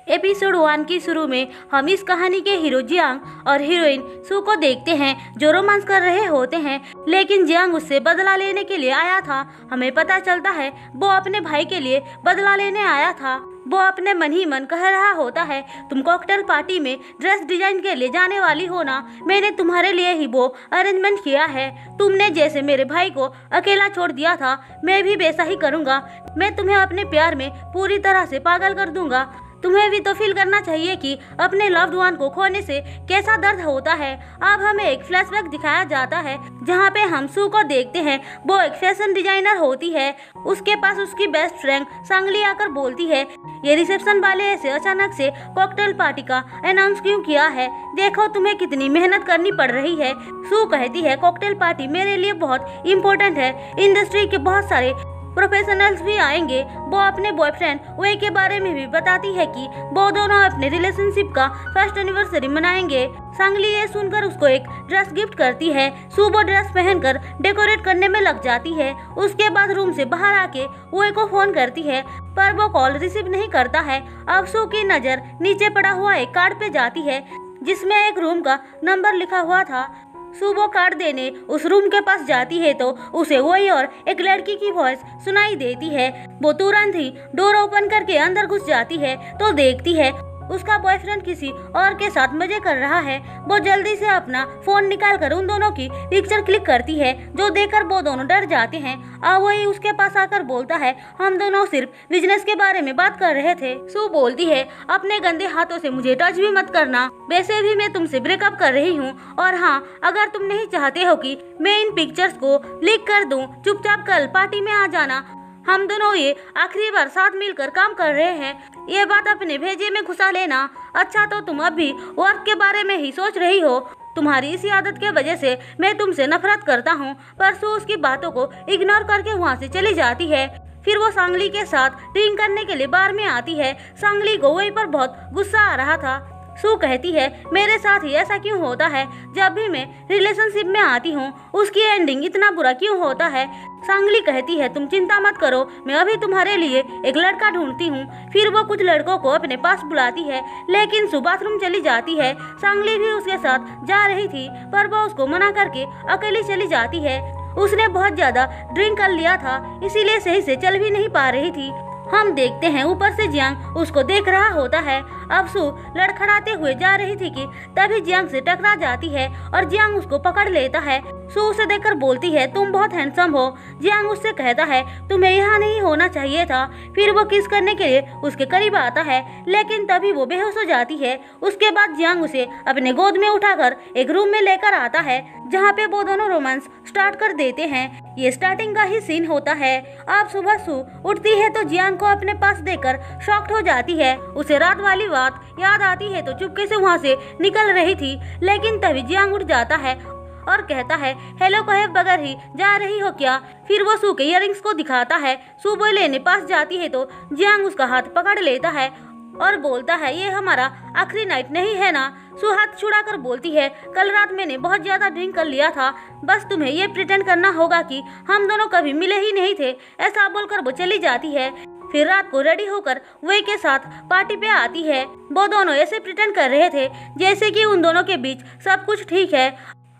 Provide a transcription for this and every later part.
Episode 1 की शुरू में हम इस कहानी के हीरो जियांग और हीरोइन सू को देखते हैं जो रोमांस कर रहे होते हैं, लेकिन जियांग उससे बदला लेने के लिए आया था। हमें पता चलता है वो अपने भाई के लिए बदला लेने आया था। वो अपने मन ही मन कह रहा होता है, तुम कॉकटेल पार्टी में ड्रेस डिजाइन के लिए जाने वाली हो ना, मैंने तुम्हारे लिए ही वो अरेंजमेंट किया है। तुमने जैसे मेरे भाई को अकेला छोड़ दिया था, मैं भी वैसा ही करूँगा। मैं तुम्हें अपने प्यार में पूरी तरह से पागल कर दूंगा। तुम्हें भी तो फील करना चाहिए कि अपने लव्ड वन को खोने से कैसा दर्द होता है। अब हमें एक फ्लैशबैक दिखाया जाता है जहाँ पे हम सू को देखते हैं। वो एक फैशन डिजाइनर होती है। उसके पास उसकी बेस्ट फ्रेंड सांगली आकर बोलती है, ये रिसेप्शन वाले ऐसे अचानक से कॉकटेल पार्टी का अनाउंस क्यों किया है? देखो तुम्हें कितनी मेहनत करनी पड़ रही है। सू कहती है, कॉकटेल पार्टी मेरे लिए बहुत इम्पोर्टेंट है। इंडस्ट्री के बहुत सारे प्रोफेशनल्स भी आएंगे। वो अपने बॉयफ्रेंड वे के बारे में भी बताती है कि वो दोनों अपने रिलेशनशिप का फर्स्ट एनिवर्सरी मनाएंगे। सांगली ये सुनकर उसको एक ड्रेस गिफ्ट करती है। सू वो ड्रेस पहनकर डेकोरेट करने में लग जाती है। उसके बाद रूम से बाहर आके वे को फोन करती है, पर वो कॉल रिसीव नहीं करता है। अब सू की नजर नीचे पड़ा हुआ एक कार्ड पे जाती है जिसमें एक रूम का नंबर लिखा हुआ था। सू वो कार्ड देने उस रूम के पास जाती है तो उसे वही और एक लड़की की वॉइस सुनाई देती है। वो तुरंत ही डोर ओपन करके अंदर घुस जाती है तो देखती है उसका बॉयफ्रेंड किसी और के साथ मजे कर रहा है। वो जल्दी से अपना फोन निकालकर उन दोनों की पिक्चर क्लिक करती है, जो देखकर वो दोनों डर जाते हैं। अब वही उसके पास आकर बोलता है, हम दोनों सिर्फ बिजनेस के बारे में बात कर रहे थे। सू बोलती है, अपने गंदे हाथों से मुझे टच भी मत करना। वैसे भी मैं तुमसे ब्रेकअप कर रही हूँ, और हाँ, अगर तुम नहीं चाहते हो कि मैं इन पिक्चर्स को लीक कर दूँ, चुपचाप कल पार्टी में आ जाना। हम दोनों ये आखिरी बार साथ मिलकर काम कर रहे हैं, ये बात अपने भेजे में घुसा लेना। अच्छा तो तुम अब भी वर्क के बारे में ही सोच रही हो। तुम्हारी इसी आदत के वजह से मैं तुमसे नफरत करता हूँ। पर सू उसकी बातों को इग्नोर करके वहाँ से चली जाती है। फिर वो सांगली के साथ ड्रिंक करने के लिए बार में आती है। सांगली को वही पर बहुत गुस्सा आ रहा था। सू कहती है, मेरे साथ ही ऐसा क्यों होता है? जब भी मैं रिलेशनशिप में आती हूँ उसकी एंडिंग इतना बुरा क्यों होता है? सांगली कहती है, तुम चिंता मत करो, मैं अभी तुम्हारे लिए एक लड़का ढूंढती हूँ। फिर वो कुछ लड़कों को अपने पास बुलाती है, लेकिन सू बाथरूम चली जाती है। सांगली भी उसके साथ जा रही थी, पर वो उसको मना करके अकेली चली जाती है। उसने बहुत ज्यादा ड्रिंक कर लिया था, इसीलिए सही से चल भी नहीं पा रही थी। हम देखते हैं ऊपर से जियांग उसको देख रहा होता है। अब सू लड़खड़ाते हुए जा रही थी कि तभी जियांग से टकरा जाती है और जियांग उसको पकड़ लेता है। सू उसे देखकर बोलती है, तुम बहुत हैंडसम हो। जियांग उससे कहता है, तुम्हें यहाँ नहीं होना चाहिए था। फिर वो किस करने के लिए उसके करीब आता है, लेकिन तभी वो बेहोश हो जाती है। उसके बाद जियांग उसे अपने गोद में उठाकर एक रूम में लेकर आता है जहाँ पे वो दोनों रोमांस स्टार्ट कर देते हैं। ये स्टार्टिंग का ही सीन होता है। अब सुबह सू उठती है तो जियांग को अपने पास देखकर शॉक्ड हो जाती है। उसे रात वाली बात याद आती है तो चुपके से वहाँ से निकल रही थी, लेकिन तभी जियांग उठ जाता है और कहता है, हेलो कहे बगैर ही जा रही हो क्या? फिर वो सू के इयररिंग्स को दिखाता है। सू वो लेने पास जाती है तो जियांग उसका हाथ पकड़ लेता है और बोलता है, ये हमारा आखिरी नाइट नहीं है ना? सू हाथ छुड़ाकर बोलती है, कल रात मैंने बहुत ज्यादा ड्रिंक कर लिया था, बस तुम्हें ये प्रिटेंड करना होगा कि हम दोनों कभी मिले ही नहीं थे। ऐसा बोलकर वो चली जाती है। फिर रात को रेडी होकर वे के साथ पार्टी पे आती है। वो दोनों ऐसे प्रिटेंड कर रहे थे जैसे कि उन दोनों के बीच सब कुछ ठीक है।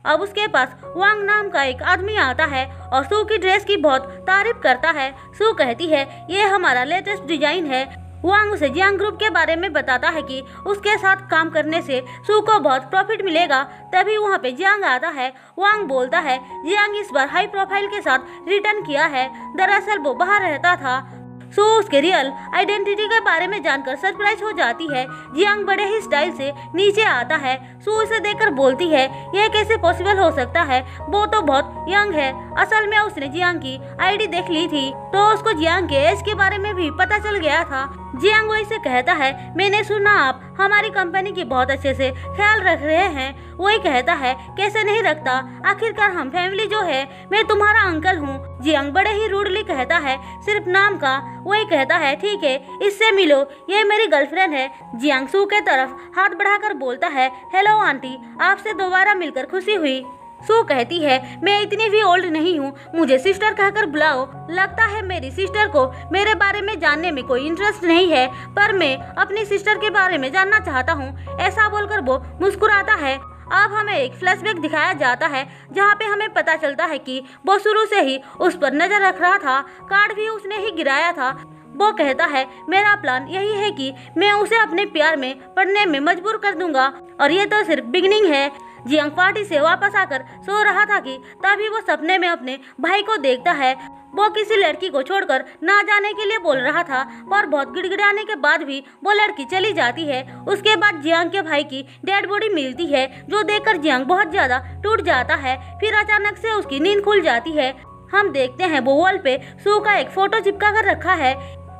अब उसके पास वांग नाम का एक आदमी आता है और सू की ड्रेस की बहुत तारीफ करता है। सू कहती है, ये हमारा लेटेस्ट डिजाइन है। वांग उसे जियांग ग्रुप के बारे में बताता है कि उसके साथ काम करने से सू को बहुत प्रॉफिट मिलेगा। तभी वहाँ पे जियांग आता है। वांग बोलता है, जियांग इस बार हाई प्रोफाइल के साथ रिटर्न किया है। दरअसल वो बाहर रहता था। सू उसके रियल आइडेंटिटी के बारे में जानकर सरप्राइज हो जाती है। जियांग बड़े ही स्टाइल से नीचे आता है। सू उसे देखकर बोलती है, यह कैसे पॉसिबल हो सकता है? वो तो बहुत यंग है। असल में उसने जियांग की आईडी देख ली थी तो उसको जियांग के एज के बारे में भी पता चल गया था। जियांग वही से कहता है, मैंने सुना आप हमारी कंपनी की बहुत अच्छे से ख्याल रख रहे हैं। वही कहता है, कैसे नहीं रखता, आखिरकार हम फैमिली जो है, मैं तुम्हारा अंकल हूँ। जियांग बड़े ही रूडली कहता है, सिर्फ नाम का। वही कहता है, ठीक है, इससे मिलो, ये मेरी गर्लफ्रेंड है। जियांग सू के तरफ हाथ बढ़ाकर बोलता है, हेलो आंटी, आपसे दोबारा मिलकर खुशी हुई। सू कहती है मैं इतनी भी ओल्ड नहीं हूँ, मुझे सिस्टर कहकर बुलाओ। लगता है मेरी सिस्टर को मेरे बारे में जानने में कोई इंटरेस्ट नहीं है, पर मैं अपनी सिस्टर के बारे में जानना चाहता हूँ। ऐसा बोलकर वो मुस्कुराता है। अब हमें एक फ्लैशबैक दिखाया जाता है जहाँ पे हमें पता चलता है कि वो शुरू से ही उस पर नजर रख रहा था, कार्ड भी उसने ही गिराया था। वो कहता है मेरा प्लान यही है कि मैं उसे अपने प्यार में पड़ने में मजबूर कर दूंगा, और ये तो सिर्फ बिगिनिंग है। जियांग पार्टी से वापस आकर सो रहा था कि तभी वो सपने में अपने भाई को देखता है। वो किसी लड़की को छोड़कर ना जाने के लिए बोल रहा था, और बहुत गिड़गिड़ाने के बाद भी वो लड़की चली जाती है। उसके बाद जियांग के भाई की डेड बॉडी मिलती है, जो देखकर जियांग बहुत ज्यादा टूट जाता है। फिर अचानक से उसकी नींद खुल जाती है। हम देखते हैं वो वॉल पे सू का एक फोटो चिपका कर रखा है।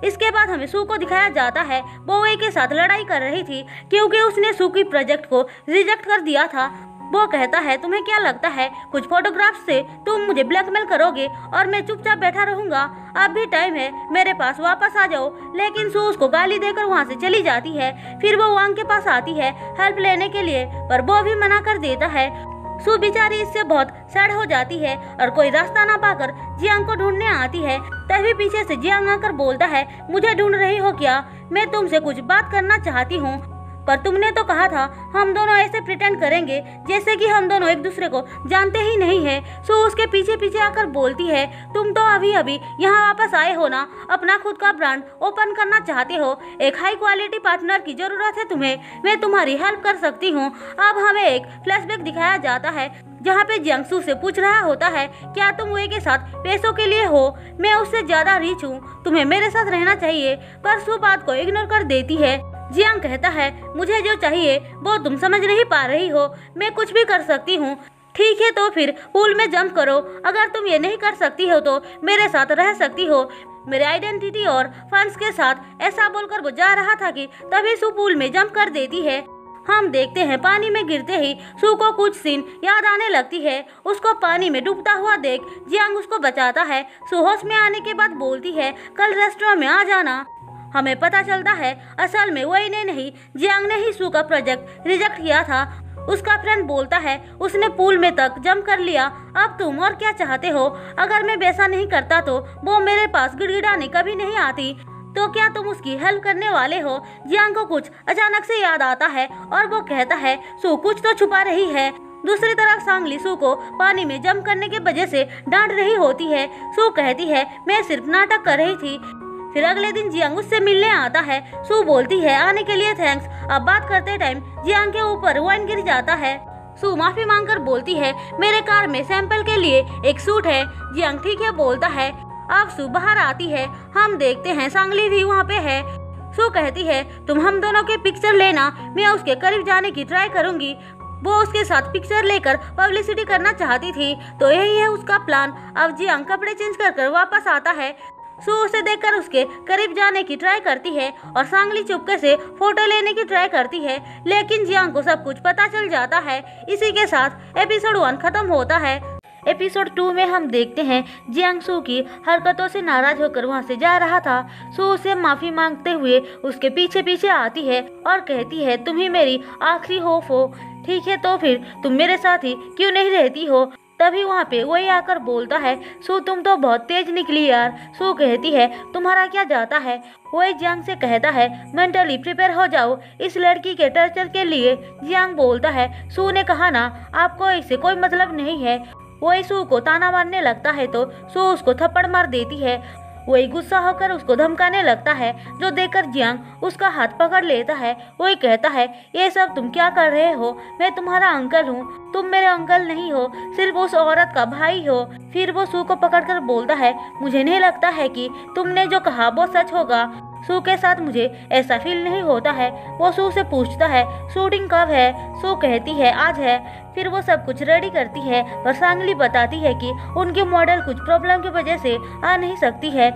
इसके बाद हमें सू को दिखाया जाता है वो वे के साथ लड़ाई कर रही थी, क्योंकि उसने सू की प्रोजेक्ट को रिजेक्ट कर दिया था। वो कहता है तुम्हें क्या लगता है कुछ फोटोग्राफ से तुम मुझे ब्लैकमेल करोगे और मैं चुपचाप बैठा रहूंगा? अब भी टाइम है, मेरे पास वापस आ जाओ। लेकिन सू उसको गाली देकर वहाँ से चली जाती है। फिर वो वांग के पास आती है हेल्प लेने के लिए, पर वो भी मना कर देता है। सू बेचारी इससे बहुत सैड हो जाती है और कोई रास्ता ना पाकर जियांग को ढूंढने आती है। तभी पीछे से जियांग आकर बोलता है मुझे ढूंढ रही हो क्या? मैं तुमसे कुछ बात करना चाहती हूँ, पर तुमने तो कहा था हम दोनों ऐसे प्रिटेंड करेंगे जैसे कि हम दोनों एक दूसरे को जानते ही नहीं है। सो उसके पीछे पीछे आकर बोलती है तुम तो अभी अभी यहाँ वापस आए हो ना, अपना खुद का ब्रांड ओपन करना चाहते हो। एक हाई क्वालिटी पार्टनर की जरूरत है तुम्हें, मैं तुम्हारी हेल्प कर सकती हूँ। अब हमें एक फ्लैशबैक दिखाया जाता है जहाँ पे जियांग सू से पूछ रहा होता है क्या तुम वे के साथ पैसों के लिए हो? मैं उससे ज्यादा रिच हूँ, तुम्हें मेरे साथ रहना चाहिए। पर सू बात को इग्नोर कर देती है। जियांग कहता है मुझे जो चाहिए वो तुम समझ नहीं पा रही हो, मैं कुछ भी कर सकती हूँ। ठीक है तो फिर पूल में जंप करो, अगर तुम ये नहीं कर सकती हो तो मेरे साथ रह सकती हो मेरे आइडेंटिटी और फंड्स के साथ। ऐसा बोलकर वो जा रहा था कि तभी सू पूल में जंप कर देती है। हम देखते हैं पानी में गिरते ही सू को कुछ सीन याद आने लगती है। उसको पानी में डूबता हुआ देख जियांग उसको बचाता है। सू होश में आने के बाद बोलती है कल रेस्टोरेंट में आ जाना। हमें पता चलता है असल में वही ने नहीं, जियांग ने ही सू का प्रोजेक्ट रिजेक्ट किया था। उसका फ्रेंड बोलता है उसने पूल में तक जंप कर लिया, अब तुम और क्या चाहते हो? अगर मैं वैसा नहीं करता तो वो मेरे पास गिड़गिड़ाने कभी नहीं आती। तो क्या तुम उसकी हेल्प करने वाले हो? जियांग को कुछ अचानक से याद आता है और वो कहता है सू कुछ तो छुपा रही है। दूसरी तरफ सांगली सू को पानी में जंप करने के वजह से डांट रही होती है। सू कहती है मैं सिर्फ नाटक कर रही थी। फिर अगले दिन जियांग उससे मिलने आता है। सू बोलती है आने के लिए थैंक्स। अब बात करते टाइम जियांग के ऊपर वाइन गिर जाता है। सू माफी मांगकर बोलती है मेरे कार में सैंपल के लिए एक सूट है। जियांग ठीक है बोलता है। अब सू बाहर आती है। हम देखते हैं सांगली भी वहाँ पे है। सू कहती है तुम हम दोनों के पिक्चर लेना, मैं उसके करीब जाने की ट्राई करूंगी। वो उसके साथ पिक्चर लेकर पब्लिसिटी करना चाहती थी, तो यही है उसका प्लान। अब जियांग कपड़े चेंज कर वापस आता है। सू उसे देखकर उसके करीब जाने की ट्राई करती है और सांगली चुपके से फोटो लेने की ट्राई करती है, लेकिन जियांग को सब कुछ पता चल जाता है। इसी के साथ एपिसोड 1 खत्म होता है। एपिसोड 2 में हम देखते हैं जियांग सू की हरकतों से नाराज होकर वहां से जा रहा था। सू उसे माफी मांगते हुए उसके पीछे पीछे आती है और कहती है तुम ही मेरी आखिरी होप हो, ठीक है तो फिर तुम मेरे साथ ही क्यों नहीं रहती हो? तभी वहाँ पे वही आकर बोलता है सू तुम तो बहुत तेज निकली यार। सू कहती है तुम्हारा क्या जाता है? वही जियांग से कहता है मेंटली प्रिपेयर हो जाओ इस लड़की के टर्चर के लिए। जियांग बोलता है सू ने कहा ना आपको इससे कोई मतलब नहीं है। वही सू को ताना मारने लगता है तो सू उसको थप्पड़ मार देती है। वही गुस्सा होकर उसको धमकाने लगता है, जो देखकर जियांग उसका हाथ पकड़ लेता है। वही कहता है ये सब तुम क्या कर रहे हो? मैं तुम्हारा अंकल हूँ, तुम मेरे अंकल नहीं हो, सिर्फ उस औरत का भाई हो। फिर वो सू को पकड़कर बोलता है मुझे नहीं लगता है कि तुमने जो कहा वो सच होगा। सू के साथ मुझे ऐसा फील नहीं होता है। वो सू से पूछता है शूटिंग कब है? सू कहती है आज है। फिर वो सब कुछ रेडी करती है, पर सांगली बताती है कि उनके मॉडल कुछ प्रॉब्लम की वजह से आ नहीं सकती है।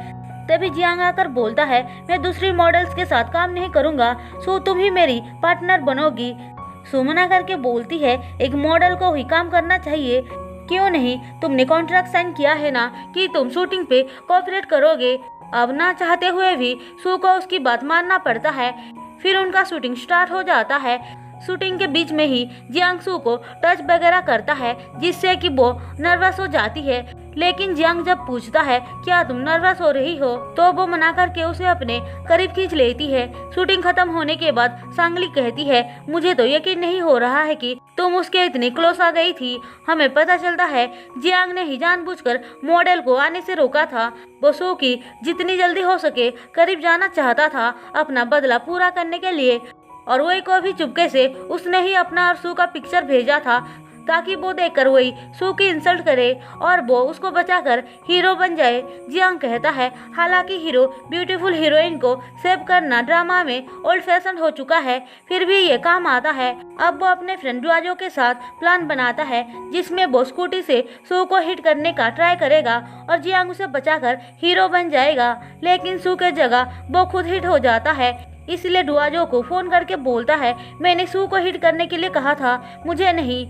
तभी जियांग आकर बोलता है मैं दूसरी मॉडल्स के साथ काम नहीं करूँगा, सू तुम ही मेरी पार्टनर बनोगी। सू मना करके बोलती है एक मॉडल को ही काम करना चाहिए, क्यों नहीं? तुमने कॉन्ट्रैक्ट साइन किया है ना कि तुम शूटिंग पे कोऑपरेट करोगे। अब ना चाहते हुए भी सू को उसकी बात मानना पड़ता है। फिर उनका शूटिंग स्टार्ट हो जाता है। शूटिंग के बीच में ही जियांग सू को टच वगैरह करता है, जिससे कि वो नर्वस हो जाती है। लेकिन जियांग जब पूछता है क्या तुम नर्वस हो रही हो, तो वो मना करके उसे अपने करीब खींच लेती है। शूटिंग खत्म होने के बाद सांगली कहती है मुझे तो यकीन नहीं हो रहा है कि तुम उसके इतने क्लोज आ गई थी। हमें पता चलता है जियांग ने ही जानबूझकर मॉडल को आने से रोका था। वो सू की जितनी जल्दी हो सके करीब जाना चाहता था अपना बदला पूरा करने के लिए, और वही को भी चुपके से उसने ही अपना और सू का पिक्चर भेजा था ताकि वो देखकर वही सू की इंसल्ट करे और वो उसको बचाकर हीरो बन जाए। जियांग कहता है हालांकि हीरो ब्यूटीफुल हीरोइन को सेव करना ड्रामा में ओल्ड फैशन हो चुका है, फिर भी ये काम आता है। अब वो अपने फ्रेंड जुआजो के साथ प्लान बनाता है जिसमें वो स्कूटी से सू को हिट करने का ट्राई करेगा और जियांग उसे बचाकर हीरो बन जाएगा। लेकिन सू के जगह वो खुद हिट हो जाता है, इसलिए डुआजो को फोन करके बोलता है मैंने सू को हिट करने के लिए कहा था, मुझे नहीं।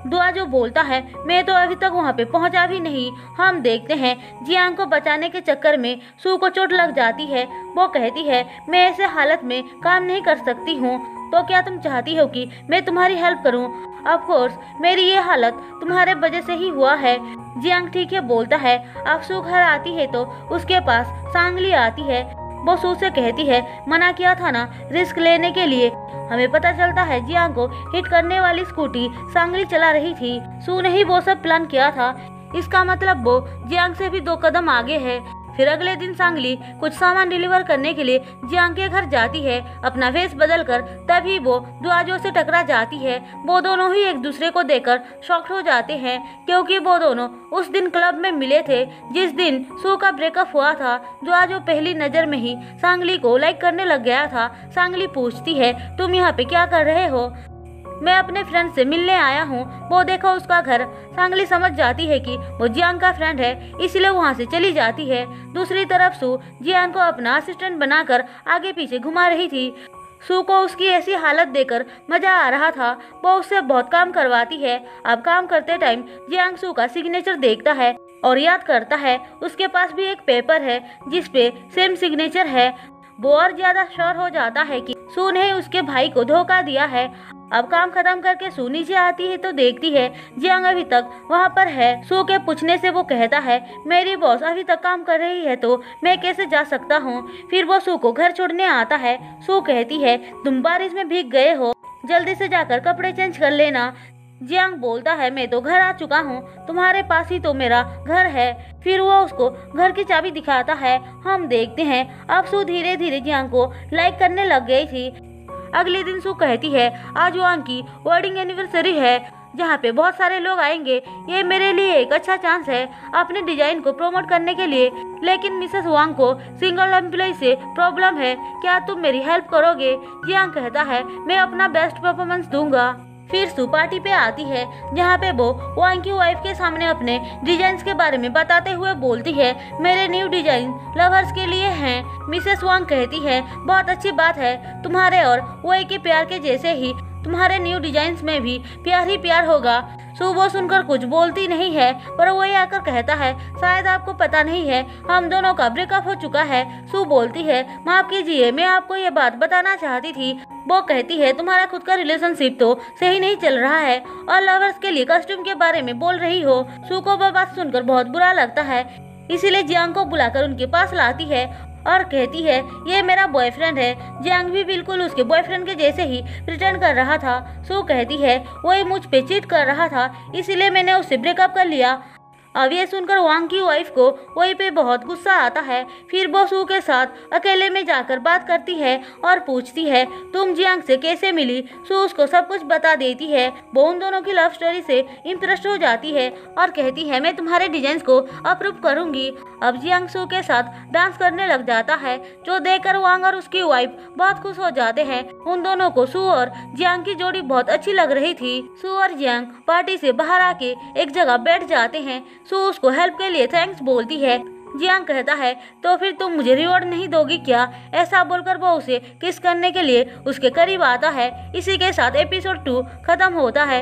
डुआजो बोलता है मैं तो अभी तक वहाँ पे पहुँचा भी नहीं। हम देखते हैं जियांग को बचाने के चक्कर में सू को चोट लग जाती है। वो कहती है मैं ऐसे हालत में काम नहीं कर सकती हूँ, तो क्या तुम चाहती हो कि मैं तुम्हारी हेल्प करूँ? ऑफ कोर्स मेरी ये हालत तुम्हारे वजह से ही हुआ है। जियांग ठीक है बोलता है। अब सू घर आती है तो उसके पास सांगली आती है। वो सू से कहती है मना किया था ना रिस्क लेने के लिए। हमें पता चलता है जियांग को हिट करने वाली स्कूटी सांगली चला रही थी। सू ने ही वो सब प्लान किया था, इसका मतलब वो जियांग से भी 2 कदम आगे है। फिर अगले दिन सांगली कुछ सामान डिलीवर करने के लिए जियांग के घर जाती है अपना वेश बदलकर। तभी वो डुआजो से टकरा जाती है। वो दोनों ही एक दूसरे को देखकर शॉक्ड हो जाते हैं क्योंकि वो दोनों उस दिन क्लब में मिले थे जिस दिन सू का ब्रेकअप हुआ था। डुआजो पहली नजर में ही सांगली को लाइक करने लग गया था। सांगली पूछती है तुम यहाँ पे क्या कर रहे हो? मैं अपने फ्रेंड से मिलने आया हूँ, वो देखो उसका घर। सांगली समझ जाती है कि वो जियांग का फ्रेंड है, इसलिए वहाँ से चली जाती है। दूसरी तरफ सू जियांग को अपना असिस्टेंट बनाकर आगे पीछे घुमा रही थी। सू को उसकी ऐसी हालत देखकर मजा आ रहा था। वो उससे बहुत काम करवाती है। अब काम करते टाइम जियांग सू का सिग्नेचर देखता है और याद करता है उसके पास भी एक पेपर है जिसपे सेम सिग्नेचर है। वो और ज्यादा श्योर हो जाता है कि सू ने उसके भाई को धोखा दिया है। अब काम खत्म करके सू नीचे आती है तो देखती है जियांग अभी तक वहाँ पर है। सू के पूछने से वो कहता है मेरी बॉस अभी तक काम कर रही है तो मैं कैसे जा सकता हूँ। फिर वो सू को घर छोड़ने आता है। सू कहती है तुम बारिश में भीग गए हो, जल्दी से जाकर कपड़े चेंज कर लेना। जियांग बोलता है मैं तो घर आ चुका हूँ, तुम्हारे पास ही तो मेरा घर है। फिर वो उसको घर की चाबी दिखाता है। हम देखते हैं अब सू धीरे धीरे जियांग को लाइक करने लग गई थी। अगले दिन सू कहती है आज वांग की वेडिंग एनिवर्सरी है जहाँ पे बहुत सारे लोग आएंगे। ये मेरे लिए एक अच्छा चांस है अपने डिजाइन को प्रमोट करने के लिए। लेकिन मिसेस वांग को सिंगल एम्प्लॉय से प्रॉब्लम है, क्या तुम मेरी हेल्प करोगे? जियांग कहता है मैं अपना बेस्ट परफॉर्मेंस दूंगा। फिर सू पार्टी पे आती है जहाँ पे वो वांग की वाइफ के सामने अपने डिजाइन के बारे में बताते हुए बोलती है मेरे न्यू डिजाइन लवर्स के लिए हैं। मिसेस वांग कहती है बहुत अच्छी बात है, तुम्हारे और वाई के प्यार के जैसे ही तुम्हारे न्यू डिजाइन में भी प्यार ही प्यार होगा। सू वो सुनकर कुछ बोलती नहीं है पर वही आकर कहता है शायद आपको पता नहीं है हम दोनों का ब्रेकअप हो चुका है। सू बोलती है माफ कीजिए मैं आपको ये बात बताना चाहती थी। वो कहती है तुम्हारा खुद का रिलेशनशिप तो सही नहीं चल रहा है और लवर्स के लिए कॉस्ट्यूम के बारे में बोल रही हो। सू को वो बात सुनकर बहुत बुरा लगता है, इसीलिए जियांग को बुलाकर उनके पास लाती है और कहती है ये मेरा बॉयफ्रेंड है। जियांग भी बिल्कुल उसके बॉयफ्रेंड के जैसे ही प्रिटेंड कर रहा था। सू कहती है वही मुझ पे चीट कर रहा था इसीलिए मैंने उससे ब्रेकअप कर लिया। अब ये सुनकर वांग की वाइफ को वही पे बहुत गुस्सा आता है। फिर वो सू के साथ अकेले में जाकर बात करती है और पूछती है तुम जियांग से कैसे मिली। सू उसको सब कुछ बता देती है। वो उन दोनों की लव स्टोरी से इम्प्रेस्ड हो जाती है और कहती है मैं तुम्हारे डिजाइन को अप्रूव करूंगी। अब जियांग सू के साथ डांस करने लग जाता है जो देखकर वांग और उसकी वाइफ बहुत खुश हो जाते हैं। उन दोनों को सू और जियांग की जोड़ी बहुत अच्छी लग रही थी। सू और जियांग पार्टी से बाहर आके एक जगह बैठ जाते हैं। सू उसको हेल्प के लिए थैंक्स बोलती है। जियांग कहता है तो फिर तुम मुझे रिवॉर्ड नहीं दोगी क्या? ऐसा बोलकर वो उसे किस करने के लिए उसके करीब आता है। इसी के साथ एपिसोड 2 खत्म होता है।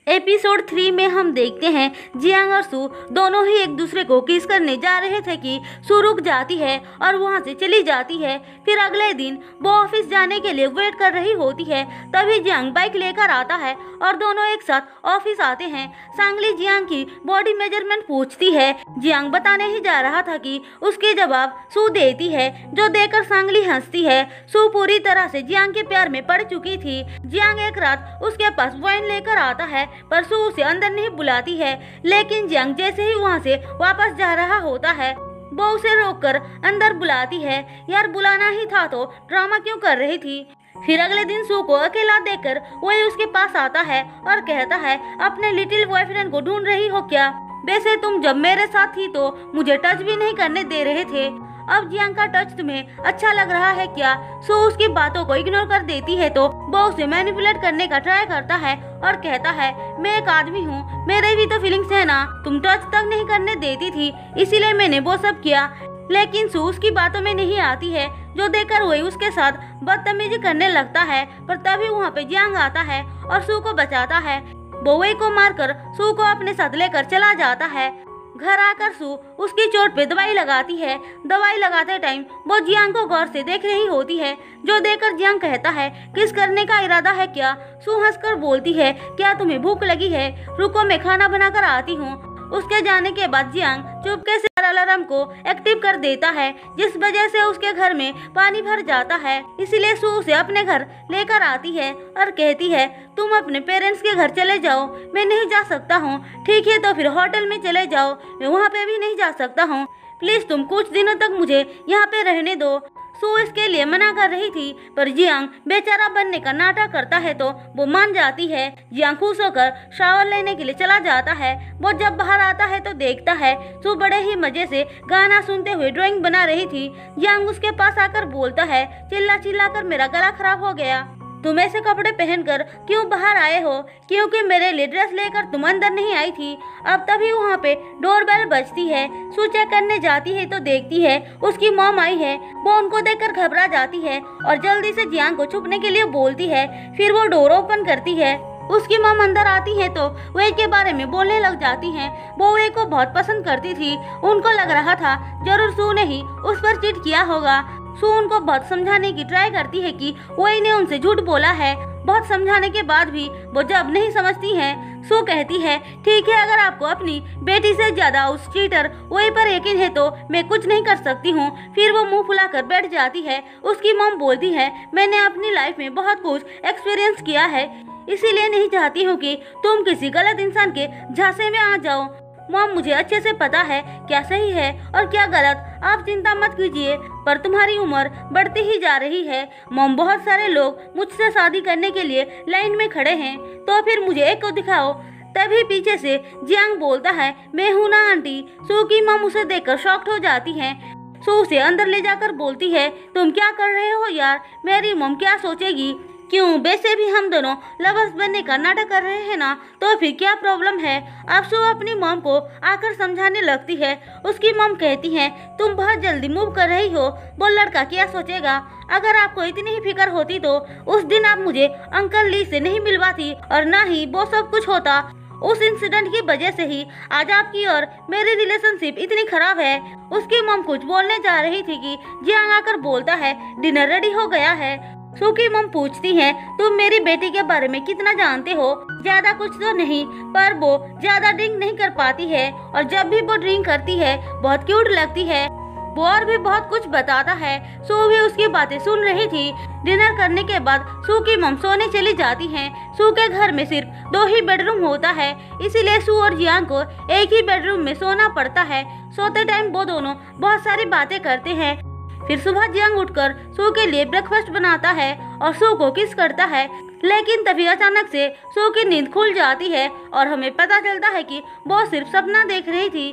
एपिसोड 3 में हम देखते हैं जियांग और सू दोनों ही एक दूसरे को किस करने जा रहे थे कि सू रुक जाती है और वहां से चली जाती है। फिर अगले दिन वो ऑफिस जाने के लिए वेट कर रही होती है, तभी जियांग बाइक लेकर आता है और दोनों एक साथ ऑफिस आते हैं। सांगली जियांग की बॉडी मेजरमेंट पूछती है। जियांग बताने ही जा रहा था कि उसके जवाब सू देती है, जो देकर सांगली हंसती है। सू पूरी तरह से जियांग के प्यार में पड़ चुकी थी। जियांग एक रात उसके पास वाइन लेकर आता है, पर सू उसे अंदर नहीं बुलाती है। लेकिन जियांग जैसे ही वहाँ से वापस जा रहा होता है, वो उसे रोककर अंदर बुलाती है। यार, बुलाना ही था तो ड्रामा क्यों कर रही थी। फिर अगले दिन सू को अकेला देखकर वही उसके पास आता है और कहता है, अपने लिटिल बॉयफ्रेंड को ढूंढ रही हो क्या? वैसे तुम जब मेरे साथ थी तो मुझे टच भी नहीं करने दे रहे थे। अब जियांग का टच तुम्हें अच्छा लग रहा है क्या? सू उसकी बातों को इग्नोर कर देती है तो वो उसे मैनिपुलेट करने का ट्राई करता है और कहता है, मैं एक आदमी हूँ, मेरे भी तो फीलिंग्स है ना। तुम टच तक नहीं करने देती थी, इसीलिए मैंने वो सब किया। लेकिन सू उसकी बातों में नहीं आती है, जो देखकर वही उसके साथ बदतमीजी करने लगता है। पर तभी वहाँ पे जियांग आता है और सू को बचाता है। वो वही को मारकर सू को अपने साथ लेकर चला जाता है। घर आकर सू उसकी चोट पे दवाई लगाती है। दवाई लगाते टाइम वो जियांग को गौर से देख रही होती है, जो देखकर जियांग कहता है, किस करने का इरादा है क्या? सू हंसकर बोलती है, क्या तुम्हें भूख लगी है? रुको, मैं खाना बनाकर आती हूँ। उसके जाने के बाद जियांग चुपके से अलार्म को एक्टिव कर देता है, जिस वजह से उसके घर में पानी भर जाता है। इसलिए सू उसे अपने घर लेकर आती है और कहती है, तुम अपने पेरेंट्स के घर चले जाओ, मैं नहीं जा सकता हूँ। ठीक है, तो फिर होटल में चले जाओ, मैं वहाँ पे भी नहीं जा सकता हूँ। प्लीज तुम कुछ दिनों तक मुझे यहाँ पे रहने दो। सू इसके लिए मना कर रही थी, पर जियांग बेचारा बनने का नाटक करता है तो वो मान जाती है। जियांग खुश होकर शावर लेने के लिए चला जाता है। वो जब बाहर आता है तो देखता है सू बड़े ही मजे से गाना सुनते हुए ड्राइंग बना रही थी। जियांग उसके पास आकर बोलता है, चिल्ला चिल्ला कर मेरा गला खराब हो गया। तुम ऐसे कपड़े पहनकर क्यों बाहर आए हो? क्योंकि मेरे लिए ड्रेस लेकर तुम अंदर नहीं आई थी। अब तभी वहाँ पे डोरबेल बजती है। सू चेक करने जाती है तो देखती है उसकी मॉम आई है। वो उनको देखकर घबरा जाती है और जल्दी से जियांग को छुपने के लिए बोलती है। फिर वो डोर ओपन करती है। उसकी मॉम अंदर आती है तो वे के बारे में बोलने लग जाती हैं। वो वे को बहुत पसंद करती थी। उनको लग रहा था जरूर सू ने ही उस पर चीट किया होगा। सू उनको बहुत समझाने की ट्राई करती है कि वही ने उनसे झूठ बोला है। बहुत समझाने के बाद भी वो जब नहीं समझती हैं, सू कहती है, ठीक है, अगर आपको अपनी बेटी से ज्यादा उस चीटर वही पर यकीन है तो मैं कुछ नहीं कर सकती हूँ। फिर वो मुंह फुलाकर बैठ जाती है। उसकी मॉम बोलती है, मैंने अपनी लाइफ में बहुत कुछ एक्सपीरियंस किया है, इसीलिए नहीं चाहती हूँ कि तुम किसी गलत इंसान के झांसे में आ जाओ। मॉम, मुझे अच्छे से पता है क्या सही है और क्या गलत, आप चिंता मत कीजिए, पर तुम्हारी उम्र बढ़ती ही जा रही है। मॉम, बहुत सारे लोग मुझसे शादी करने के लिए लाइन में खड़े हैं, तो फिर मुझे एक को दिखाओ। तभी पीछे से जियांग बोलता है, मैं हूँ ना आंटी। सू की मॉम उसे देखकर शॉक्ड हो जाती है। सू उसे अंदर ले जाकर बोलती है, तुम क्या कर रहे हो यार? मेरी मॉम क्या सोचेगी? क्यों, वैसे भी हम दोनों लवर्स बनने का नाटक कर रहे हैं ना, तो फिर क्या प्रॉब्लम है? अब सू अपनी मॉम को आकर समझाने लगती है। उसकी मॉम कहती है, तुम बहुत जल्दी मूव कर रही हो, वो लड़का क्या सोचेगा? अगर आपको इतनी ही फिक्र होती तो उस दिन आप मुझे अंकल ली से नहीं मिलवाती और ना ही वो सब कुछ होता। उस इंसिडेंट की वजह से ही आज आपकी और मेरी रिलेशनशिप इतनी खराब है। उसकी मॉम कुछ बोलने जा रही थी कि जियांग आकर बोलता है, डिनर रेडी हो गया है। सू की मॉम पूछती है, तुम मेरी बेटी के बारे में कितना जानते हो? ज्यादा कुछ तो नहीं, पर वो ज्यादा ड्रिंक नहीं कर पाती है और जब भी वो ड्रिंक करती है बहुत क्यूट लगती है। वो और भी बहुत कुछ बताता है। सू भी उसकी बातें सुन रही थी। डिनर करने के बाद सू की मॉम सोने चली जाती हैं। सू के घर में सिर्फ 2 ही बेडरूम होता है, इसीलिए सू और जियांग को एक ही बेडरूम में सोना पड़ता है। सोते टाइम वो दोनों बहुत सारी बातें करते हैं। फिर सुबह जियांग उठकर सू के लिए ब्रेकफास्ट बनाता है और सू को किस करता है, लेकिन तभी अचानक से सू की नींद खुल जाती है और हमें पता चलता है कि वो सिर्फ सपना देख रही थी।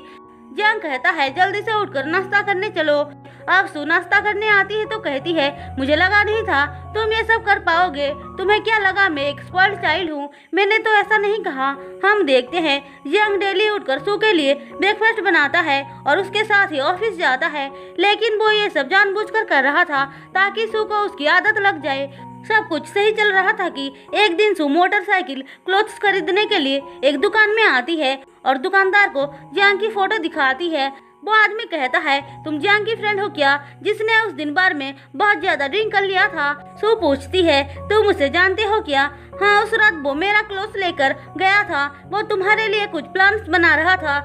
जियांग कहता है, जल्दी से उठकर नाश्ता करने चलो। अब सू नाश्ता करने आती है तो कहती है, मुझे लगा नहीं था तुम ये सब कर पाओगे। तुम्हें क्या लगा मैं एक स्पॉइल्ड चाइल्ड हूँ? मैंने तो ऐसा नहीं कहा। हम देखते हैं जियांग डेली उठकर सू के लिए ब्रेकफास्ट बनाता है और उसके साथ ही ऑफिस जाता है, लेकिन वो ये सब जानबूझकर कर रहा था ताकि सू को उसकी आदत लग जाए। सब कुछ सही चल रहा था कि एक दिन सू मोटरसाइकिल क्लोथ्स खरीदने के लिए एक दुकान में आती है और दुकानदार को जियांग की फोटो दिखाती है। वो आदमी कहता है, तुम जियांग की फ्रेंड हो क्या, जिसने उस दिन बार में बहुत ज्यादा ड्रिंक कर लिया था। सू पूछती है, तुम उसे जानते हो क्या? हाँ, उस रात वो मेरा क्लोथ्स लेकर गया था, वो तुम्हारे लिए कुछ प्लान्स बना रहा था।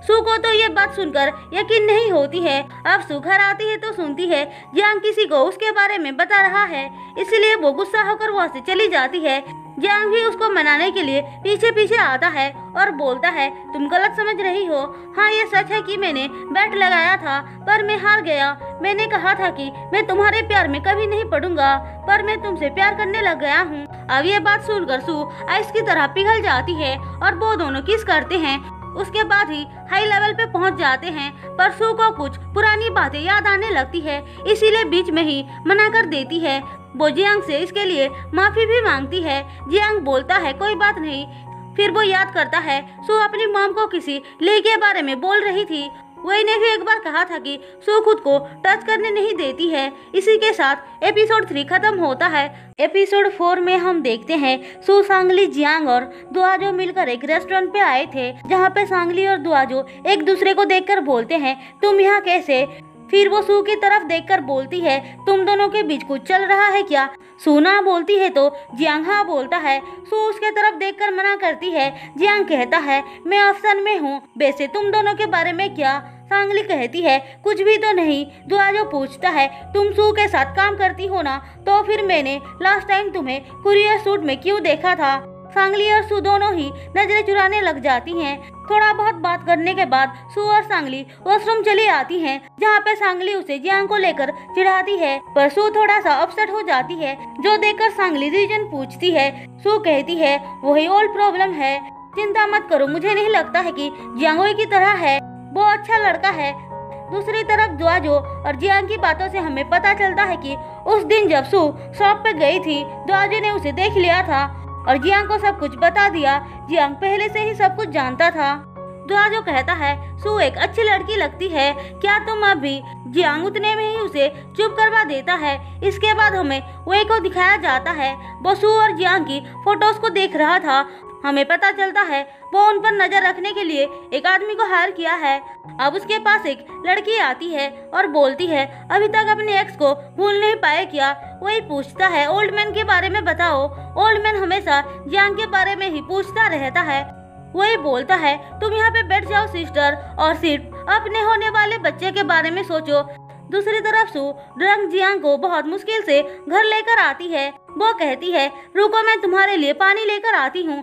सू को तो ये बात सुनकर यकीन नहीं होती है। अब सू घर आती है तो सुनती है जियांग किसी को उसके बारे में बता रहा है, इसलिए वो गुस्सा होकर वहाँ से चली जाती है। जियांग भी उसको मनाने के लिए पीछे पीछे आता है और बोलता है, तुम गलत समझ रही हो। हाँ, ये सच है कि मैंने बेट लगाया था पर मैं हार गया। मैंने कहा था कि मैं तुम्हारे प्यार में कभी नहीं पड़ूंगा, पर मैं तुमसे प्यार करने लग गया हूँ। अब ये बात सुनकर सू आइस की तरह पिघल जाती है और वो दोनों किस करते हैं। उसके बाद ही हाई लेवल पे पहुंच जाते हैं, पर सू को कुछ पुरानी बातें याद आने लगती है, इसीलिए बीच में ही मना कर देती है। वो जियांग से इसके लिए माफी भी मांगती है। जियांग बोलता है, कोई बात नहीं। फिर वो याद करता है सू अपनी मॉम को किसी ले के बारे में बोल रही थी। वही ने भी एक बार कहा था कि सू खुद को टच करने नहीं देती है। इसी के साथ एपिसोड 3 खत्म होता है। एपिसोड 4 में हम देखते हैं सू, सांगली, जियांग और दुआजो मिलकर एक रेस्टोरेंट पे आए थे, जहाँ पे सांगली और दुआजो एक दूसरे को देखकर बोलते हैं, तुम यहाँ कैसे? फिर वो सू की तरफ देखकर बोलती है, तुम दोनों के बीच कुछ चल रहा है क्या? सू ना बोलती है तो जियांग हाँ बोलता है। सू उसके तरफ देखकर मना करती है। जियांग कहता है, मैं ऑप्शन में हूँ, वैसे तुम दोनों के बारे में क्या? सांगली कहती है, कुछ भी तो नहीं। दुआजो पूछता है, तुम सू के साथ काम करती हो ना, तो फिर मैंने लास्ट टाइम तुम्हें कुरियर सूट में क्यों देखा था? सांगली और सू दोनों ही नजरें चुराने लग जाती हैं। थोड़ा बहुत बात करने के बाद सू और सांगली वॉशरूम चली आती हैं, जहाँ पे सांगली उसे जियांग को लेकर चिढ़ाती है, पर सू थोड़ा सा अपसेट हो जाती है, जो देखकर सांगली रीजन पूछती है। सू कहती है, वही ओल्ड प्रॉब्लम है, चिंता मत करो, मुझे नहीं लगता है कि जियांग वही की तरह है, वो अच्छा लड़का है। दूसरी तरफ दुआजो और जियांग की बातों से हमें पता चलता है कि उस दिन जब सू शॉप पे गई थी, दुआजो ने उसे देख लिया था और जियांग को सब कुछ बता दिया। जियांग पहले से ही सब कुछ जानता था। दुआजो कहता है, सू एक अच्छी लड़की लगती है, क्या तुम अभी? जियांग उतने में ही उसे चुप करवा देता है। इसके बाद हमें वे को दिखाया जाता है, वो सू और जियांग की फोटोज को देख रहा था। हमें पता चलता है वो उन पर नजर रखने के लिए एक आदमी को हायर किया है। अब उसके पास एक लड़की आती है और बोलती है, अभी तक अपने एक्स को भूल नहीं पाए क्या? वही पूछता है, ओल्ड मैन के बारे में बताओ। ओल्ड मैन हमेशा जियांग के बारे में ही पूछता रहता है। वही बोलता है, तुम यहाँ पे बैठ जाओ सिस्टर और सिर्फ अपने होने वाले बच्चे के बारे में सोचो। दूसरी तरफ सू ड्रंक जियांग को बहुत मुश्किल से घर लेकर आती है। वो कहती है, रुको मैं तुम्हारे लिए पानी लेकर आती हूँ,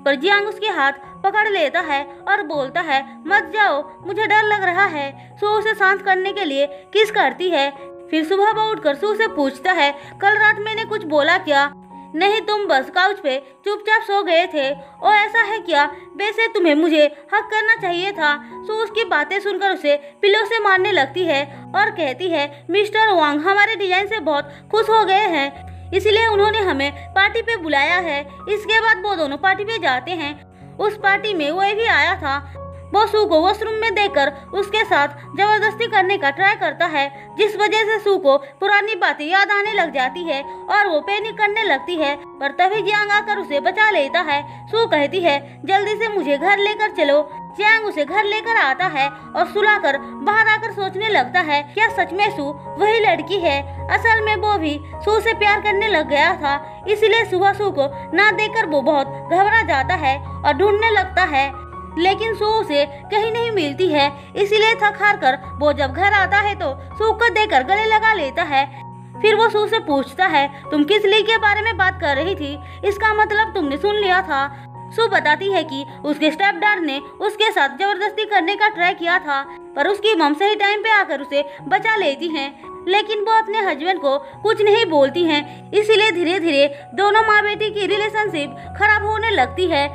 पर जियांग उसके हाथ पकड़ लेता है और बोलता है, मत जाओ, मुझे डर लग रहा है। सू उसे शांत करने के लिए किस करती है। फिर सुबह वो उठकर सू से पूछता है, कल रात मैंने कुछ बोला क्या? नहीं, तुम बस काउच पे चुपचाप सो गए थे। ओ ऐसा है क्या? वैसे तुम्हें मुझे हक करना चाहिए था। सू उसकी बातें सुनकर उसे पिलो से मारने लगती है और कहती है, मिस्टर वांग हमारे डिजाइन से बहुत खुश हो गए हैं, इसलिए उन्होंने हमें पार्टी पे बुलाया है। इसके बाद वो दोनों पार्टी पे जाते हैं। उस पार्टी में वो भी आया था। वो सू को वॉशरूम में देखकर उसके साथ जबरदस्ती करने का ट्राई करता है, जिस वजह से सू को पुरानी बातें याद आने लग जाती है और वो पैनिक करने लगती है। पर तभी जियांग आकर उसे बचा लेता है। सू कहती है, जल्दी से मुझे घर लेकर चलो। जियांग उसे घर लेकर आता है और सुलाकर बाहर आकर सोचने लगता है, क्या सच में सू वही लड़की है? असल में वो भी सू से प्यार करने लग गया था, इसलिए सुबह सू को ना देखकर वो बहुत घबरा जाता है और ढूंढने लगता है, लेकिन सू उसे कहीं नहीं मिलती है। इसीलिए थक हार कर वो जब घर आता है तो सू को देखकर गले लगा लेता है। फिर वो सू से पूछता है, तुम किस ली के बारे में बात कर रही थी? इसका मतलब तुमने सुन लिया था। सू बताती है कि उसके स्टेप डैड ने उसके साथ जबरदस्ती करने का ट्राई किया था, पर उसकी मम सही टाइम पे आकर उसे बचा लेती हैं। लेकिन वो अपने हस्बैंड को कुछ नहीं बोलती हैं, इसीलिए धीरे धीरे दोनों माँ बेटी की रिलेशनशिप खराब होने लगती है।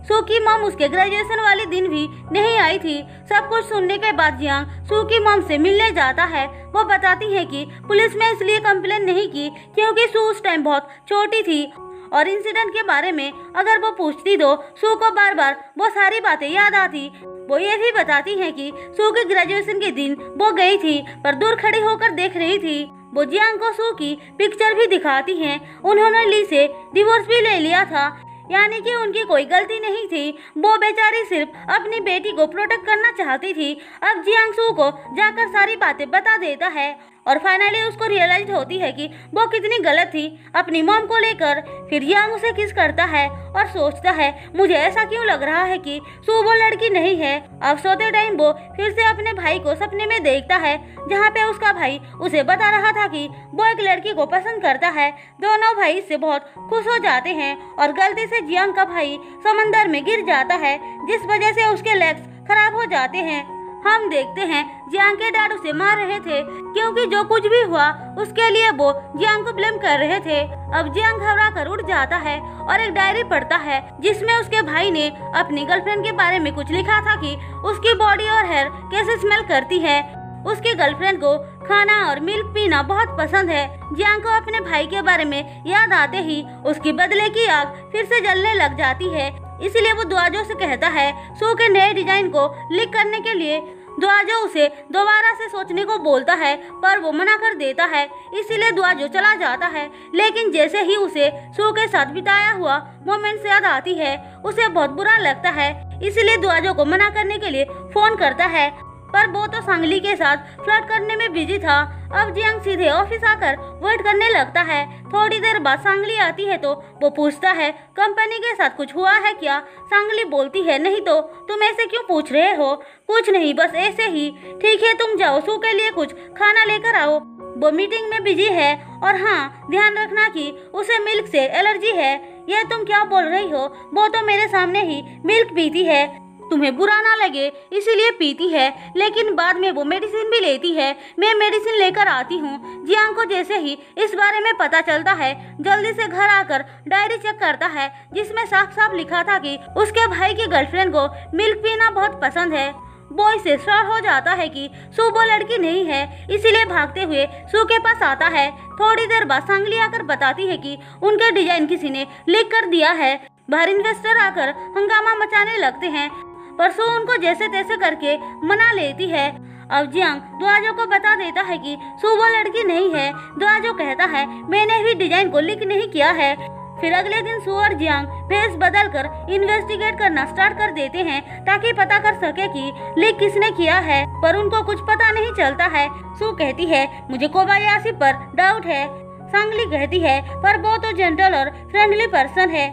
सू की मम उसके ग्रेजुएशन वाले दिन भी नहीं आई थी। सब कुछ सुनने के बाद जियांग सू की मम से मिलने जाता है। वो बताती है कि पुलिस में इसलिए कंप्लेन नहीं की क्योंकि सू उस टाइम बहुत छोटी थी और इंसिडेंट के बारे में अगर वो पूछती तो सू को बार बार वो सारी बातें याद आती। वो ये भी बताती है कि सू के ग्रेजुएशन के दिन वो गई थी पर दूर खड़ी होकर देख रही थी। वो जियांग को सू की पिक्चर भी दिखाती हैं। उन्होंने ली से डिवोर्स भी ले लिया था, यानी कि उनकी कोई गलती नहीं थी। वो बेचारी सिर्फ अपनी बेटी को प्रोटेक्ट करना चाहती थी। अब जियांग सू को जाकर सारी बातें बता देता है और फाइनली उसको रियलाइज होती है कि वो कितनी गलत थी अपनी मॉम को लेकर। फिर जियांग उसे किस करता है और सोचता है मुझे ऐसा क्यों लग रहा है कि सू वो लड़की नहीं है। अब सोते टाइम वो फिर से अपने भाई को सपने में देखता है, जहाँ पे उसका भाई उसे बता रहा था कि वो एक लड़की को पसंद करता है। दोनों भाई इससे बहुत खुश हो जाते हैं और गलती से जियांग का भाई समंदर में गिर जाता है, जिस वजह से उसके लेग्स खराब हो जाते हैं। हम देखते हैं जियांग के डैड उसे मार रहे थे, क्योंकि जो कुछ भी हुआ उसके लिए वो जियांग को ब्लेम कर रहे थे। अब जियांग घबरा कर उठ जाता है और एक डायरी पढ़ता है, जिसमें उसके भाई ने अपनी गर्लफ्रेंड के बारे में कुछ लिखा था कि उसकी बॉडी और हेयर कैसे स्मेल करती है। उसकी गर्लफ्रेंड को खाना और मिल्क पीना बहुत पसंद है। जियांग को अपने भाई के बारे में याद आते ही उसकी बदले की आग फिर से जलने लग जाती है। इसलिए वो दुआजो से कहता है सू के नए डिजाइन को लीक करने के लिए। दुआजो उसे दोबारा से सोचने को बोलता है, पर वो मना कर देता है। इसीलिए दुआजो चला जाता है, लेकिन जैसे ही उसे सू के साथ बिताया हुआ मोमेंट्स याद आती है, उसे बहुत बुरा लगता है। इसलिए दुआजो को मना करने के लिए फोन करता है, पर वो तो सांगली के साथ फ्लर्ट करने में बिजी था। अब जियांग सीधे ऑफिस आकर वेट करने लगता है। थोड़ी देर बाद सांगली आती है तो वो पूछता है कंपनी के साथ कुछ हुआ है क्या। सांगली बोलती है नहीं तो तुम ऐसे क्यों पूछ रहे हो। कुछ नहीं, बस ऐसे ही। ठीक है तुम जाओ, सू के लिए कुछ खाना लेकर आओ। वो मीटिंग में बिजी है। और हाँ, ध्यान रखना कि उसे मिल्क से एलर्जी है। यह तुम क्या बोल रही हो, वो तो मेरे सामने ही मिल्क पीती है, तुम्हें बुरा ना लगे इसीलिए पीती है, लेकिन बाद में वो मेडिसिन भी लेती है। मैं मेडिसिन लेकर आती हूँ। जियांग को जैसे ही इस बारे में पता चलता है, जल्दी से घर आकर डायरी चेक करता है, जिसमें साफ साफ लिखा था कि उसके भाई की गर्लफ्रेंड को मिल्क पीना बहुत पसंद है। वो इससे श्योर हो जाता है कि सू वो लड़की नहीं है, इसीलिए भागते हुए सू के पास आता है। थोड़ी देर बाद सांगली आकर बताती है कि उनके डिजाइन किसी ने लीक कर दिया है। बाहर इन्वेस्टर आकर हंगामा मचाने लगते हैं, पर सू उनको जैसे तैसे करके मना लेती है। अब जियांग दुआजो को बता देता है कि सू वो लड़की नहीं है। दुआजो कहता है मैंने भी डिजाइन को लीक नहीं किया है। फिर अगले दिन सू और जियांग भेस बदलकर इन्वेस्टिगेट करना स्टार्ट कर देते हैं, ताकि पता कर सके कि लीक किसने किया है, पर उनको कुछ पता नहीं चलता है। सू कहती है मुझे कोबायाशी पर डाउट है। सांगली कहती है पर वो तो जेंटल और फ्रेंडली पर्सन है।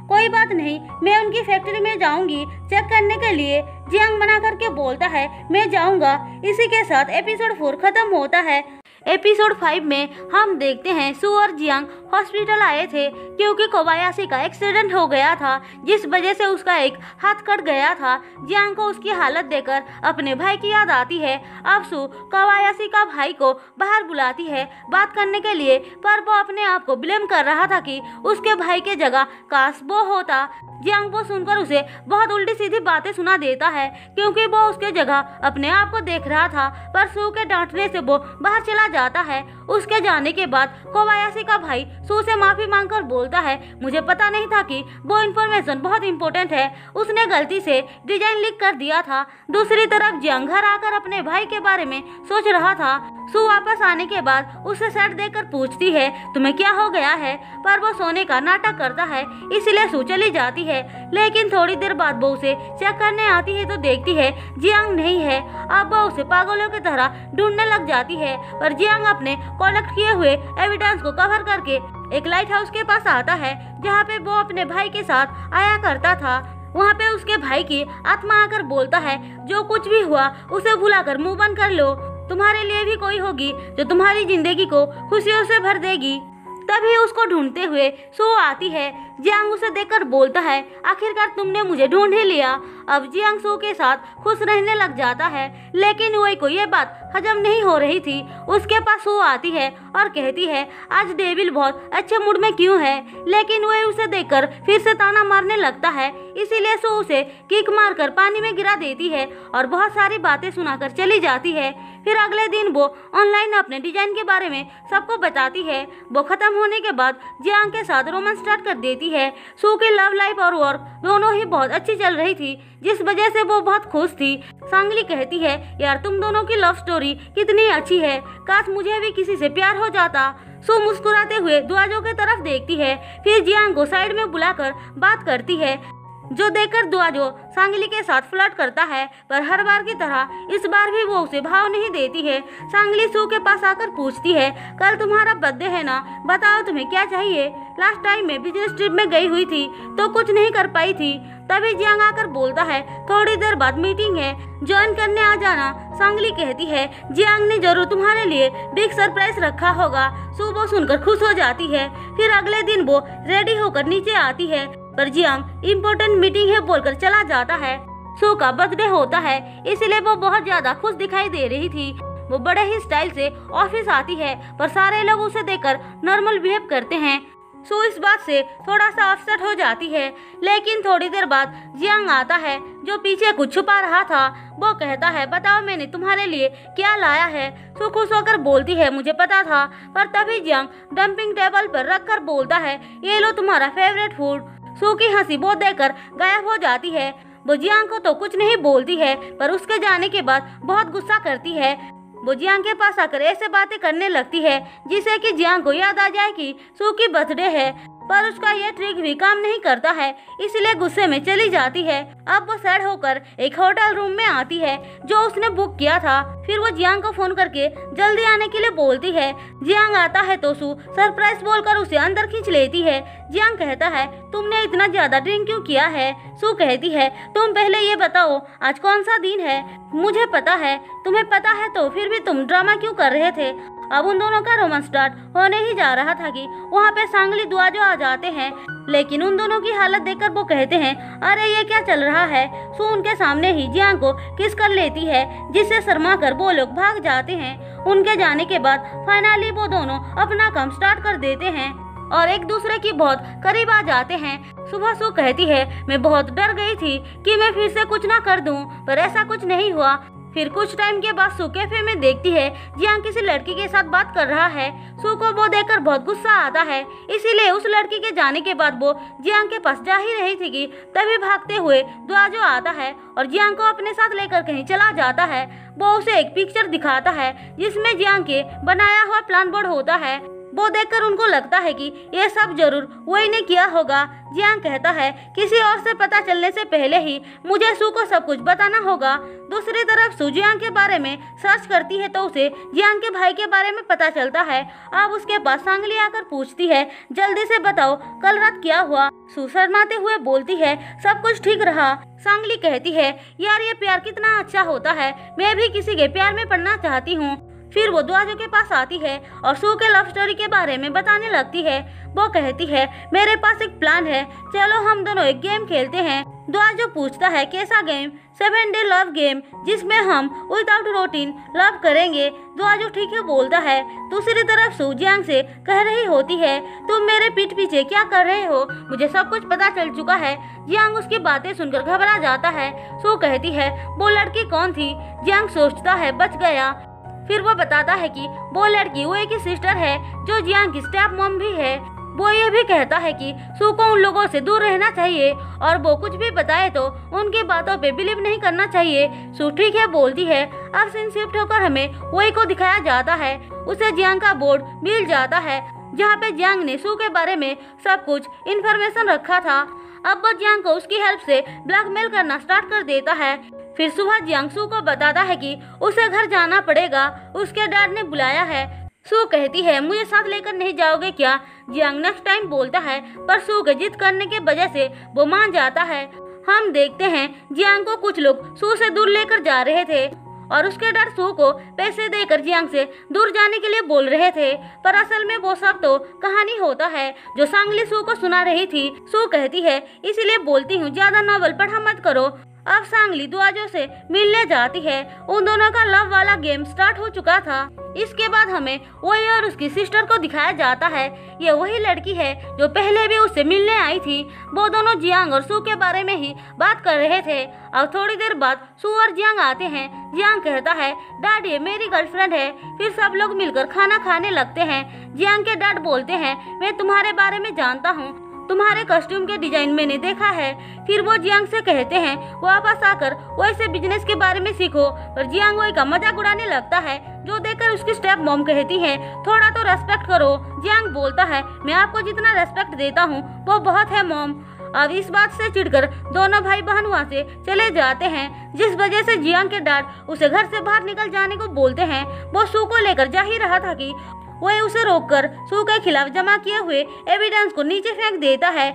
कोई बात नहीं, मैं उनकी फैक्ट्री में जाऊंगी चेक करने के लिए। जियांग मना करके बोलता है मैं जाऊंगा। इसी के साथ एपिसोड 4 खत्म होता है। एपिसोड 5 में हम देखते हैं सू और जियांग हॉस्पिटल आए थे, क्योंकि कोबायाशी का एक्सीडेंट हो गया था, जिस वजह से उसका एक हाथ कट गया था। जियांग को उसकी हालत देखकर अपने भाई की याद आती है। अब सू कोबायाशी का भाई को बाहर बुलाती है बात करने के लिए, पर वो अपने आप को ब्लेम कर रहा था कि उसके भाई के जगह काश वो होता। जियांग वो सुनकर उसे बहुत उल्टी सीधी बातें सुना देता है, क्योंकि वो उसके जगह अपने आप को देख रहा था। पर सू के डांटने से वो बाहर चला जाता है। उसके जाने के बाद कोबायाशी का भाई सू से माफी मांगकर बोलता है मुझे पता नहीं था कि वो इन्फॉर्मेशन बहुत इम्पोर्टेंट है, उसने गलती से डिजाइन लीक कर दिया था। दूसरी तरफ जियांग घर आकर अपने भाई के बारे में सोच रहा था। सू वापस आने के बाद उसे सेट देकर पूछती है तुम्हें क्या हो गया है, पर वो सोने का नाटक करता है, इसलिए सू चली जाती है। लेकिन थोड़ी देर बाद वो उसे चेक करने आती है तो देखती है जियांग नहीं है। अब वो उसे पागलों की तरह ढूंढने लग जाती है, पर जियांग अपने कलेक्ट किए हुए एविडेंस को कवर करके एक लाइट हाउस के पास आता है, जहाँ पे वो अपने भाई के साथ आया करता था। वहाँ पे उसके भाई की आत्मा आकर बोलता है जो कुछ भी हुआ उसे भुलाकर मुंह बंद कर लो, तुम्हारे लिए भी कोई होगी जो तुम्हारी जिंदगी को खुशियों से भर देगी। तभी उसको ढूंढते हुए सू आती है। जियांग उसे देखकर बोलता है आखिरकार तुमने मुझे ढूंढ ही लिया। अब जियांग सू के साथ खुश रहने लग जाता है, लेकिन वही को ये बात हजम नहीं हो रही थी। उसके पास सू आती है और कहती है आज डेविल बहुत अच्छे मूड में क्यों है, लेकिन वह उसे देखकर फिर से ताना मारने लगता है। इसीलिए सू उसे किक मारकर पानी में गिरा देती है और बहुत सारी बातें सुनाकर चली जाती है। फिर अगले दिन वो ऑनलाइन अपने डिजाइन के बारे में सबको बताती है। वो खत्म होने के बाद जियांग के साथ रोमांस स्टार्ट कर देती है। सू की लव लाइफ और वर्क दोनों ही बहुत अच्छी चल रही थी, जिस वजह से वो बहुत खुश थी। सांगली कहती है, यार तुम दोनों की लव स्टोरी कितनी अच्छी है, काश मुझे भी किसी से प्यार हो जाता। सू मुस्कुराते हुए दुआजो की तरफ देखती है, फिर जियांग को साइड में बुलाकर बात करती है, जो देखकर दुआजो सांगली के साथ फ्लर्ट करता है। पर हर बार की तरह इस बार भी वो उसे भाव नहीं देती है। सांगली सू के पास आकर पूछती है, कल तुम्हारा बर्थडे है ना, बताओ तुम्हें क्या चाहिए। लास्ट टाइम मैं बिजनेस ट्रिप में गई हुई थी तो कुछ नहीं कर पाई थी। तभी जियांग आकर बोलता है, थोड़ी देर बाद मीटिंग है, ज्वाइन करने आ जाना। सांगली कहती है, जियांग ने जरूर तुम्हारे लिए बिग सरप्राइज रखा होगा। सू वो सुनकर खुश हो जाती है। फिर अगले दिन वो रेडी होकर नीचे आती है, पर जियांग इम्पोर्टेंट मीटिंग है बोलकर चला जाता है। सू का बर्थडे होता है, इसलिए वो बहुत ज्यादा खुश दिखाई दे रही थी। वो बड़े ही स्टाइल से ऑफिस आती है, पर सारे लोग उसे देखकर नॉर्मल बिहेव करते हैं। सू इस बात से थोड़ा सा अपसेट हो जाती है। लेकिन थोड़ी देर बाद जियांग आता है, जो पीछे कुछ छुपा रहा था। वो कहता है, बताओ मैंने तुम्हारे लिए क्या लाया है। सू खुश होकर बोलती है, मुझे पता था। पर तभी जियांग डंपिंग टेबल पर रखकर बोलता है, ये लो तुम्हारा फेवरेट फूड। सू की हंसी वो देखकर गायब हो जाती है। वो जियांग को तो कुछ नहीं बोलती है, पर उसके जाने के बाद बहुत गुस्सा करती है। वो जियांग के पास आकर ऐसे बातें करने लगती है जिससे कि जियांग को याद आ जाए कि सू की बर्थडे है, पर उसका यह ट्रिक भी काम नहीं करता है, इसलिए गुस्से में चली जाती है। अब वो सैड होकर एक होटल रूम में आती है जो उसने बुक किया था। फिर वो जियांग को फोन करके जल्दी आने के लिए बोलती है। जियांग आता है तो सू सरप्राइज बोलकर उसे अंदर खींच लेती है। जियांग कहता है, तुमने इतना ज्यादा ड्रिंक क्यों किया है। सू कहती है, तुम पहले ये बताओ आज कौन सा दिन है। मुझे पता है, तुम्हें पता है तो फिर भी तुम ड्रामा क्यों कर रहे थे। अब उन दोनों का रोमांस स्टार्ट होने ही जा रहा था कि वहाँ पे सांगली दुआजो आ जाते हैं। लेकिन उन दोनों की हालत देखकर वो कहते हैं, अरे ये क्या चल रहा है। सू उनके सामने ही जियांग को किस कर लेती है, जिससे शर्मा कर वो लोग भाग जाते हैं। उनके जाने के बाद फाइनली वो दोनों अपना काम स्टार्ट कर देते हैं और एक दूसरे की बहुत करीब आ जाते हैं। सुबह सू कहती है, मैं बहुत डर गई थी कि मैं फिर से कुछ ना कर दूं, पर ऐसा कुछ नहीं हुआ। फिर कुछ टाइम के बाद सू कैफे में देखती है जियांग किसी लड़की के साथ बात कर रहा है। सू को वो देखकर बहुत गुस्सा आता है, इसीलिए उस लड़की के जाने के बाद वो जियांग के पास जा ही रही थी कि तभी भागते हुए दुआजो आता है और जियांग को अपने साथ लेकर कहीं चला जाता है। वो उसे एक पिक्चर दिखाता है जिसमें जियांग के बनाया हुआ प्लान बोर्ड होता है। वो देखकर उनको लगता है कि ये सब जरूर वही ने किया होगा। जियांग कहता है, किसी और से पता चलने से पहले ही मुझे सू को सब कुछ बताना होगा। दूसरी तरफ सू जियांग के बारे में सर्च करती है तो उसे जियांग के भाई के बारे में पता चलता है। अब उसके पास सांगली आकर पूछती है, जल्दी से बताओ कल रात क्या हुआ। सू शर्माते हुए बोलती है, सब कुछ ठीक रहा। सांगली कहती है, यार ये प्यार कितना अच्छा होता है, मैं भी किसी के प्यार में पड़ना चाहती हूँ। फिर वो दुआजो के पास आती है और सू के लव स्टोरी के बारे में बताने लगती है। वो कहती है, मेरे पास एक प्लान है, चलो हम दोनों एक गेम खेलते हैं। दुआजो पूछता है, कैसा गेम। 7 डे लव गेम, जिसमें हम विदाउट रूटीन लव करेंगे। दुआजो ठीक है बोलता है। दूसरी तरफ सू जियांग से कह रही होती है, तुम मेरे पीठ पीछे क्या कर रहे हो, मुझे सब कुछ पता चल चुका है। जियांग उसकी बातें सुनकर घबरा जाता है। सू कहती है, वो लड़की कौन थी। जियांग सोचता है, बच गया। फिर वो बताता है कि वो लड़की वो एक सिस्टर है जो जियांग की स्टेप मॉम भी है। वो ये भी कहता है कि सू को उन लोगों से दूर रहना चाहिए और वो कुछ भी बताए तो उनकी बातों पे बिलीव नहीं करना चाहिए। सू ठीक है बोलती है। अब सीन शिफ्ट होकर हमें वही को दिखाया जाता है। उसे जियांग का बोर्ड मिल जाता है जहाँ पे जियांग ने सू के बारे में सब कुछ इन्फॉर्मेशन रखा था। अब वो जियांग को उसकी हेल्प से ब्लैकमेल करना स्टार्ट कर देता है। फिर सुबह जियांग सू को बताता है कि उसे घर जाना पड़ेगा, उसके डैड ने बुलाया है। सू कहती है, मुझे साथ लेकर नहीं जाओगे क्या। जियांग नेक्स्ट टाइम बोलता है, पर सू के जिद करने की वजह से वो मान जाता है। हम देखते हैं जियांग को कुछ लोग सू से दूर लेकर जा रहे थे और उसके डैड सू को पैसे देकर जियांग से दूर जाने के लिए बोल रहे थे, पर असल में वो सब तो कहानी होता है जो सांगली सू को सुना रही थी। सू कहती है, इसीलिए बोलती हूँ ज्यादा नॉवल पढ़ा मत करो, अब सांगली दुआजो से मिलने जाती है। उन दोनों का लव वाला गेम स्टार्ट हो चुका था। इसके बाद हमें वही और उसकी सिस्टर को दिखाया जाता है। ये वही लड़की है जो पहले भी उससे मिलने आई थी। वो दोनों जियांग और सू के बारे में ही बात कर रहे थे। अब थोड़ी देर बाद सू और जियांग आते हैं। जियांग कहता है डैड ये मेरी गर्लफ्रेंड है। फिर सब लोग मिलकर खाना खाने लगते हैं। जियांग के डैड बोलते हैं मैं तुम्हारे बारे में जानता हूँ, तुम्हारे कॉस्ट्यूम के डिजाइन मैंने देखा है। फिर वो जियांग से कहते हैं वापस आकर वैसे बिजनेस के बारे में सीखो। पर जियांग वही का मजाक उड़ाने लगता है, जो देखकर उसकी स्टेप मॉम कहती है थोड़ा तो रेस्पेक्ट करो। जियांग बोलता है मैं आपको जितना रेस्पेक्ट देता हूँ वो बहुत है मॉम। अब इस बात से चिढ़कर दोनों भाई बहन वहाँ से चले जाते हैं, जिस वजह से जियांग के डैड उसे घर से बाहर निकल जाने को बोलते हैं। वो सू को लेकर जा ही रहा था कि वह उसे रोककर सू के खिलाफ जमा किए हुए एविडेंस को नीचे फेंक देता है।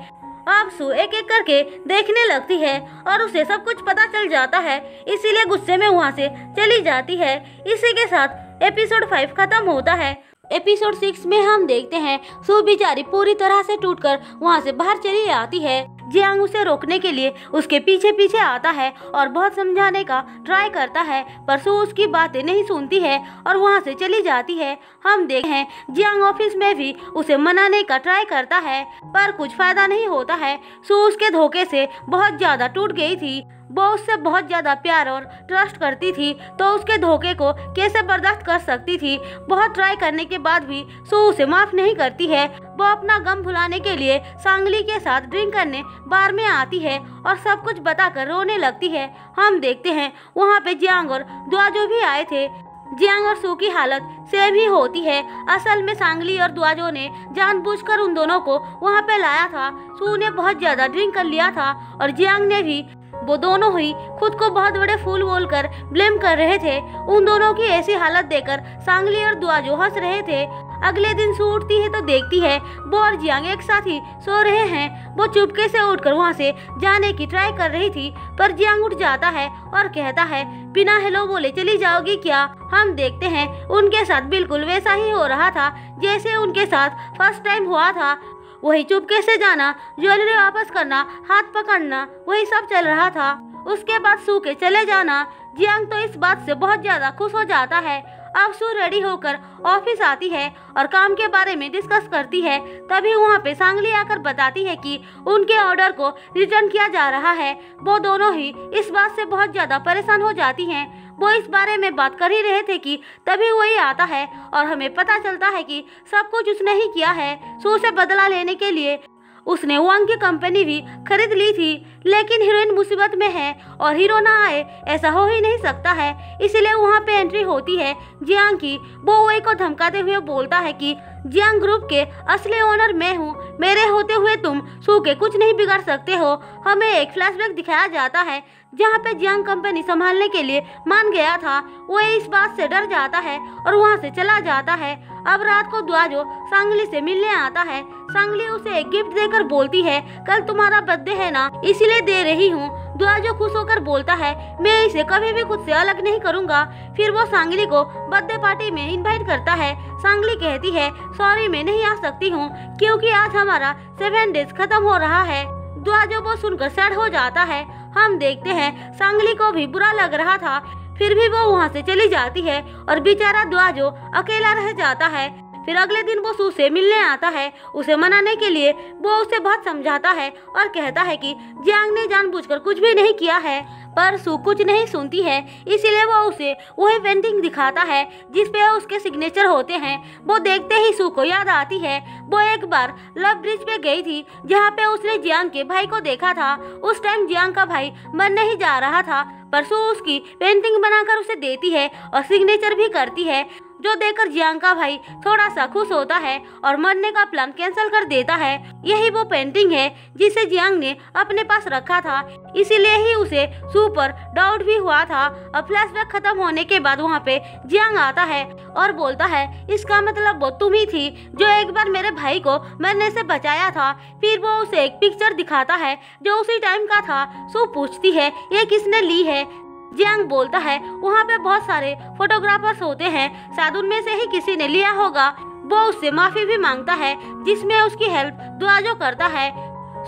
अब सू एक एक करके देखने लगती है और उसे सब कुछ पता चल जाता है, इसीलिए गुस्से में वहाँ से चली जाती है। इसी के साथ एपिसोड 5 खत्म होता है। एपिसोड 6 में हम देखते हैं सू बेचारी पूरी तरह से टूटकर वहाँ से बाहर चली आती है। जियांग उसे रोकने के लिए उसके पीछे पीछे आता है और बहुत समझाने का ट्राई करता है, पर सू उसकी बातें नहीं सुनती है और वहाँ से चली जाती है। हम देखते हैं जियांग ऑफिस में भी उसे मनाने का ट्राई करता है, पर कुछ फायदा नहीं होता है। सू उसके धोखे से बहुत ज्यादा टूट गई थी। वो उससे बहुत ज्यादा प्यार और ट्रस्ट करती थी, तो उसके धोखे को कैसे बर्दाश्त कर सकती थी। बहुत ट्राई करने के बाद भी सू उसे माफ नहीं करती है। वो अपना गम भुलाने के लिए सांगली के साथ ड्रिंक करने बार में आती है और सब कुछ बताकर रोने लगती है। हम देखते हैं वहाँ पे जियांग और दुआजो भी आए थे। जियांग और सू की हालत सेम ही होती है। असल में सांगली और दुआजो ने जानबूझकर उन दोनों को वहाँ पे लाया था। सू ने बहुत ज्यादा ड्रिंक कर लिया था और जियांग ने भी। वो दोनों ही खुद को बहुत बड़े फूल बोलकर ब्लेम कर रहे थे। उन दोनों की ऐसी हालत देखकर सांगली और दुआजो हंस रहे थे। अगले दिन सू उठती है तो देखती है वो और जियांग एक साथ ही सो रहे हैं। वो चुपके से उठकर वहाँ से जाने की ट्राई कर रही थी, पर जियांग उठ जाता है और कहता है बिना हेलो बोले चली जाओगी क्या। हम देखते हैं उनके साथ बिल्कुल वैसा ही हो रहा था जैसे उनके साथ फर्स्ट टाइम हुआ था। वही चुपके से जाना, ज्वेलरी वापस करना, हाथ पकड़ना, वही सब चल रहा था। उसके बाद सू के चले जाना। जियांग तो इस बात से बहुत ज्यादा खुश हो जाता है। अब सू रेडी होकर ऑफिस आती है और काम के बारे में डिस्कस करती है। तभी वहाँ पे सांगली आकर बताती है कि उनके ऑर्डर को रिटर्न किया जा रहा है। वो दोनों ही इस बात से बहुत ज्यादा परेशान हो जाती हैं। वो इस बारे में बात कर ही रहे थे कि तभी वही आता है और हमें पता चलता है कि सब कुछ उसने ही किया है। सू से बदला लेने के लिए उसने वांग की कंपनी भी खरीद ली थी, लेकिन हीरोइन मुसीबत में है और हीरो ना आए ऐसा हो ही नहीं सकता है। इसलिए वहाँ पे एंट्री होती है जियांग की। वो वही को धमकाते हुए बोलता है कि जियांग ग्रुप के असली ओनर मैं हूँ, मेरे होते हुए तुम सू के कुछ नहीं बिगाड़ सकते हो। हमें एक फ्लैशबैक दिखाया जाता है जहाँ पे जियांग कंपनी संभालने के लिए मान गया था। वो इस बात से डर जाता है और वहाँ से चला जाता है। अब रात को दुआजो सांगली से मिलने आता है। सांगली उसे एक गिफ्ट देकर बोलती है कल तुम्हारा बर्थडे है ना, इसीलिए दे रही हूँ। दुआजो खुश होकर बोलता है मैं इसे कभी भी खुद से अलग नहीं करूँगा। फिर वो सांगली को बर्थडे पार्टी में इनवाइट करता है। सांगली कहती है सॉरी मैं नहीं आ सकती हूँ क्योंकि आज हमारा 7 डेज खत्म हो रहा है। दुआजो वो सुनकर सैड हो जाता है। हम देखते हैं सांगली को भी बुरा लग रहा था, फिर भी वो वहाँ से चली जाती है और बेचारा दुआजो अकेला रह जाता है। फिर अगले दिन वो सू से मिलने आता है। उसे मनाने के लिए वो उसे बहुत समझाता है और कहता है कि जियांग ने जानबूझकर कुछ भी नहीं किया है, पर सू कुछ नहीं सुनती है। इसीलिए वो उसे वही पेंटिंग दिखाता है जिसपे उसके सिग्नेचर होते हैं। वो देखते ही सू को याद आती है वो एक बार लव ब्रिज पे गई थी जहाँ पे उसने जियांग के भाई को देखा था। उस टाइम जियांग का भाई मरने ही जा रहा था, पर सू उसकी पेंटिंग बनाकर उसे देती है और सिग्नेचर भी करती है, जो देखकर जियांग का भाई थोड़ा सा खुश होता है और मरने का प्लान कैंसिल कर देता है। यही वो पेंटिंग है जिसे जियांग ने अपने पास रखा था, इसीलिए ही उसे सू पर डाउट भी हुआ था। अब फ्लैशबैक खत्म होने के बाद वहाँ पे जियांग आता है और बोलता है इसका मतलब वो तुम ही थी जो एक बार मेरे भाई को मरने से बचाया था। फिर वो उसे एक पिक्चर दिखाता है जो उसी टाइम का था। सू पूछती है ये किसने ली है। जियांग बोलता है वहाँ पे बहुत सारे फोटोग्राफर्स होते हैं, शायद उनमें से ही किसी ने लिया होगा। वो उससे माफी भी मांगता है जिसमें उसकी हेल्प दुआजो करता है।